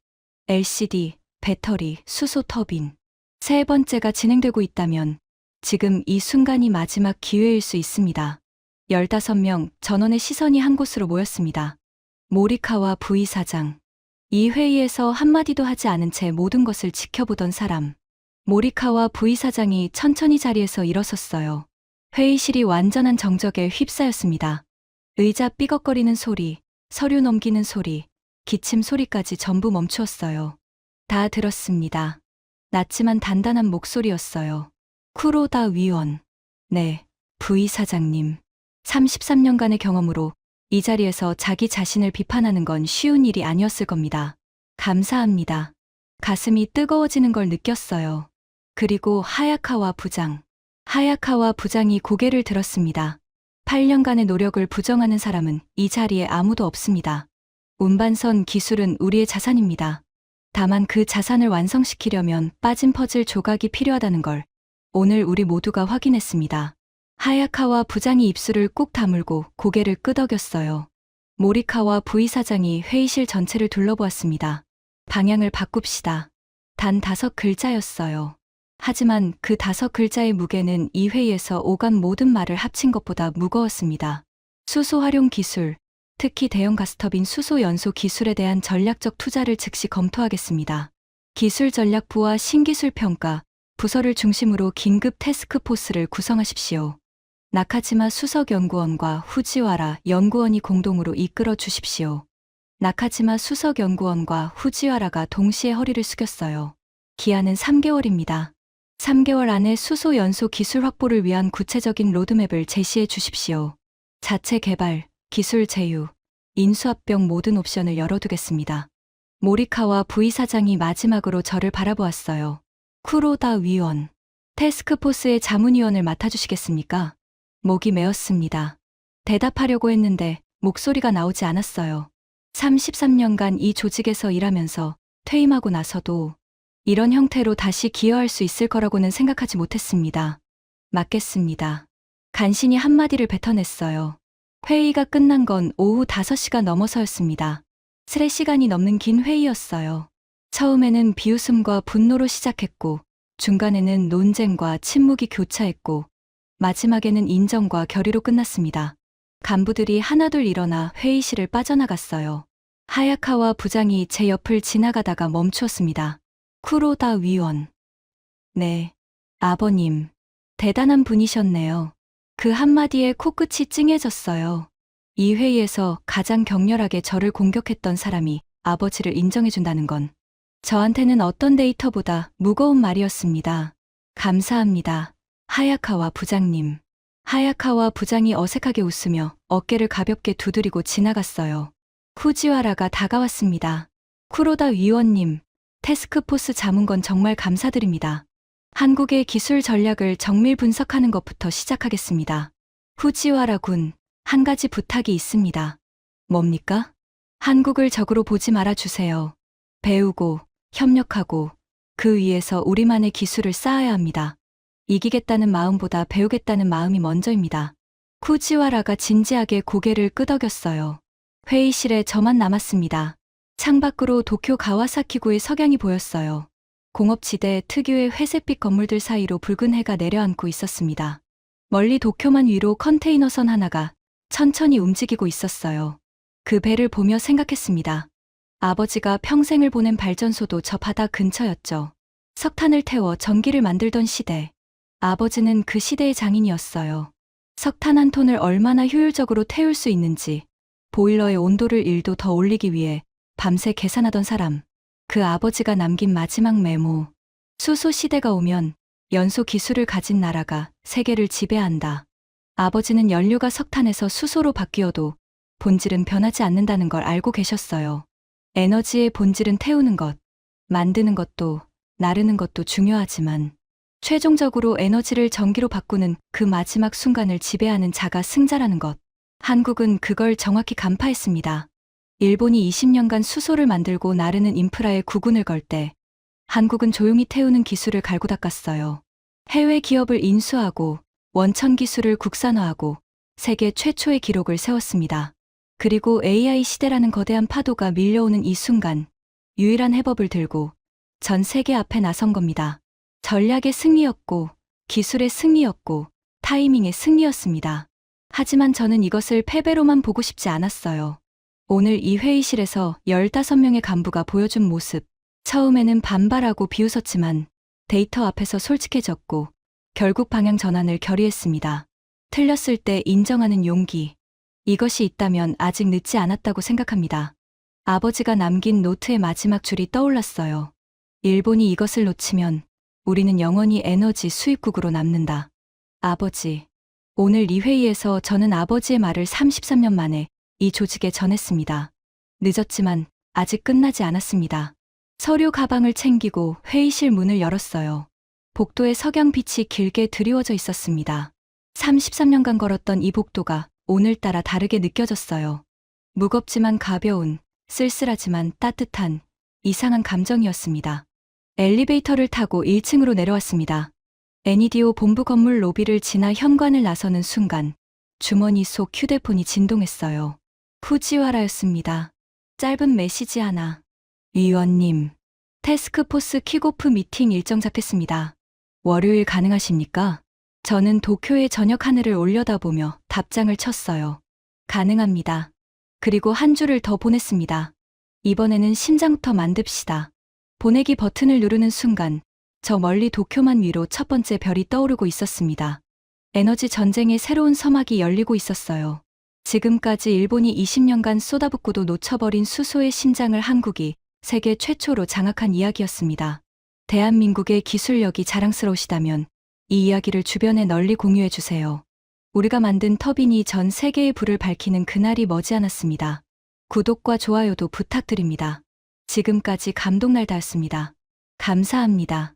LCD, 배터리, 수소 터빈. 세 번째가 진행되고 있다면 지금 이 순간이 마지막 기회일 수 있습니다. 15명 전원의 시선이 한 곳으로 모였습니다. 모리카와 부이사장. 이 회의에서 한마디도 하지 않은 채 모든 것을 지켜보던 사람. 모리카와 부이사장이 천천히 자리에서 일어섰어요. 회의실이 완전한 정적에 휩싸였습니다. 의자 삐걱거리는 소리, 서류 넘기는 소리, 기침 소리까지 전부 멈추었어요. 다 들었습니다. 낮지만 단단한 목소리였어요. 쿠로다 위원. 네, 부이사장님. 33년간의 경험으로 이 자리에서 자기 자신을 비판하는 건 쉬운 일이 아니었을 겁니다. 감사합니다. 가슴이 뜨거워지는 걸 느꼈어요. 그리고 하야카와 부장. 하야카와 부장이 고개를 들었습니다. 8년간의 노력을 부정하는 사람은 이 자리에 아무도 없습니다. 운반선 기술은 우리의 자산입니다. 다만 그 자산을 완성시키려면 빠진 퍼즐 조각이 필요하다는 걸 오늘 우리 모두가 확인했습니다. 하야카와 부장이 입술을 꾹 다물고 고개를 끄덕였어요. 모리카와 부이사장이 회의실 전체를 둘러보았습니다. 방향을 바꿉시다. 단 5글자였어요. 하지만 그 5글자의 무게는 이 회의에서 오간 모든 말을 합친 것보다 무거웠습니다. 수소 활용 기술, 특히 대형 가스터빈 수소 연소 기술에 대한 전략적 투자를 즉시 검토하겠습니다. 기술 전략부와 신기술 평가, 부서를 중심으로 긴급 태스크포스를 구성하십시오. 나카지마 수석연구원과 후지와라 연구원이 공동으로 이끌어 주십시오. 나카지마 수석연구원과 후지와라가 동시에 허리를 숙였어요. 기한은 3개월입니다. 3개월 안에 수소 연소 기술 확보를 위한 구체적인 로드맵을 제시해 주십시오. 자체 개발, 기술 제휴, 인수합병 모든 옵션을 열어두겠습니다. 모리카와 부이사장이 마지막으로 저를 바라보았어요. 쿠로다 위원, 태스크포스의 자문위원을 맡아주시겠습니까? 목이 메었습니다. 대답하려고 했는데 목소리가 나오지 않았어요. 33년간 이 조직에서 일하면서 퇴임하고 나서도 이런 형태로 다시 기여할 수 있을 거라고는 생각하지 못했습니다. 맞겠습니다. 간신히 한마디를 뱉어냈어요. 회의가 끝난 건 오후 5시가 넘어서였습니다. 3시간이 넘는 긴 회의였어요. 처음에는 비웃음과 분노로 시작했고, 중간에는 논쟁과 침묵이 교차했고, 마지막에는 인정과 결의로 끝났습니다. 간부들이 하나둘 일어나 회의실을 빠져나갔어요. 하야카와 부장이 제 옆을 지나가다가 멈추었습니다. 쿠로다 위원. 네, 아버님. 대단한 분이셨네요. 그 한마디에 코끝이 찡해졌어요. 이 회의에서 가장 격렬하게 저를 공격했던 사람이 아버지를 인정해준다는 건 저한테는 어떤 데이터보다 무거운 말이었습니다. 감사합니다. 하야카와 부장님. 하야카와 부장이 어색하게 웃으며 어깨를 가볍게 두드리고 지나갔어요. 후지와라가 다가왔습니다. 쿠로다 위원님, 태스크포스 자문건 정말 감사드립니다. 한국의 기술 전략을 정밀 분석하는 것부터 시작하겠습니다. 후지와라 군, 한 가지 부탁이 있습니다. 뭡니까? 한국을 적으로 보지 말아주세요. 배우고, 협력하고, 그 위에서 우리만의 기술을 쌓아야 합니다. 이기겠다는 마음보다 배우겠다는 마음이 먼저입니다. 후지와라가 진지하게 고개를 끄덕였어요. 회의실에 저만 남았습니다. 창밖으로 도쿄 가와사키구의 석양이 보였어요. 공업지대 특유의 회색빛 건물들 사이로 붉은 해가 내려앉고 있었습니다. 멀리 도쿄만 위로 컨테이너선 하나가 천천히 움직이고 있었어요. 그 배를 보며 생각했습니다. 아버지가 평생을 보낸 발전소도 저 바다 근처였죠. 석탄을 태워 전기를 만들던 시대. 아버지는 그 시대의 장인이었어요. 석탄 한 톤을 얼마나 효율적으로 태울 수 있는지, 보일러의 온도를 1도 더 올리기 위해 밤새 계산하던 사람. 그 아버지가 남긴 마지막 메모. 수소 시대가 오면 연소 기술을 가진 나라가 세계를 지배한다. 아버지는 연료가 석탄에서 수소로 바뀌어도 본질은 변하지 않는다는 걸 알고 계셨어요. 에너지의 본질은 태우는 것, 만드는 것도, 나르는 것도 중요하지만 최종적으로 에너지를 전기로 바꾸는 그 마지막 순간을 지배하는 자가 승자라는 것. 한국은 그걸 정확히 간파했습니다. 일본이 20년간 수소를 만들고 나르는 인프라에 구군을 걸 때 한국은 조용히 태우는 기술을 갈고 닦았어요. 해외 기업을 인수하고 원천 기술을 국산화하고 세계 최초의 기록을 세웠습니다. 그리고 AI 시대라는 거대한 파도가 밀려오는 이 순간 유일한 해법을 들고 전 세계 앞에 나선 겁니다. 전략의 승리였고 기술의 승리였고 타이밍의 승리였습니다. 하지만 저는 이것을 패배로만 보고 싶지 않았어요. 오늘 이 회의실에서 15명의 간부가 보여준 모습, 처음에는 반발하고 비웃었지만 데이터 앞에서 솔직해졌고 결국 방향 전환을 결의했습니다. 틀렸을 때 인정하는 용기. 이것이 있다면 아직 늦지 않았다고 생각합니다. 아버지가 남긴 노트의 마지막 줄이 떠올랐어요. 일본이 이것을 놓치면 우리는 영원히 에너지 수입국으로 남는다. 아버지. 오늘 이 회의에서 저는 아버지의 말을 33년 만에 이 조직에 전했습니다. 늦었지만 아직 끝나지 않았습니다. 서류 가방을 챙기고 회의실 문을 열었어요. 복도에 석양빛이 길게 드리워져 있었습니다. 33년간 걸었던 이 복도가 오늘따라 다르게 느껴졌어요. 무겁지만 가벼운, 쓸쓸하지만 따뜻한, 이상한 감정이었습니다. 엘리베이터를 타고 1층으로 내려왔습니다. 애니디오 본부 건물 로비를 지나 현관을 나서는 순간 주머니 속 휴대폰이 진동했어요. 후지와라였습니다. 짧은 메시지 하나. 위원님, 태스크포스 킥오프 미팅 일정 잡혔습니다. 월요일 가능하십니까? 저는 도쿄의 저녁 하늘을 올려다보며 답장을 쳤어요. 가능합니다. 그리고 한 줄을 더 보냈습니다. 이번에는 심장부터 만듭시다. 보내기 버튼을 누르는 순간 저 멀리 도쿄만 위로 첫 번째 별이 떠오르고 있었습니다. 에너지 전쟁의 새로운 서막이 열리고 있었어요. 지금까지 일본이 20년간 쏟아붓고도 놓쳐버린 수소의 심장을 한국이 세계 최초로 장악한 이야기였습니다. 대한민국의 기술력이 자랑스러우시다면 이 이야기를 주변에 널리 공유해 주세요. 우리가 만든 터빈이 전 세계의 불을 밝히는 그날이 머지않았습니다. 구독과 좋아요도 부탁드립니다. 지금까지 감동날다였습니다. 감사합니다.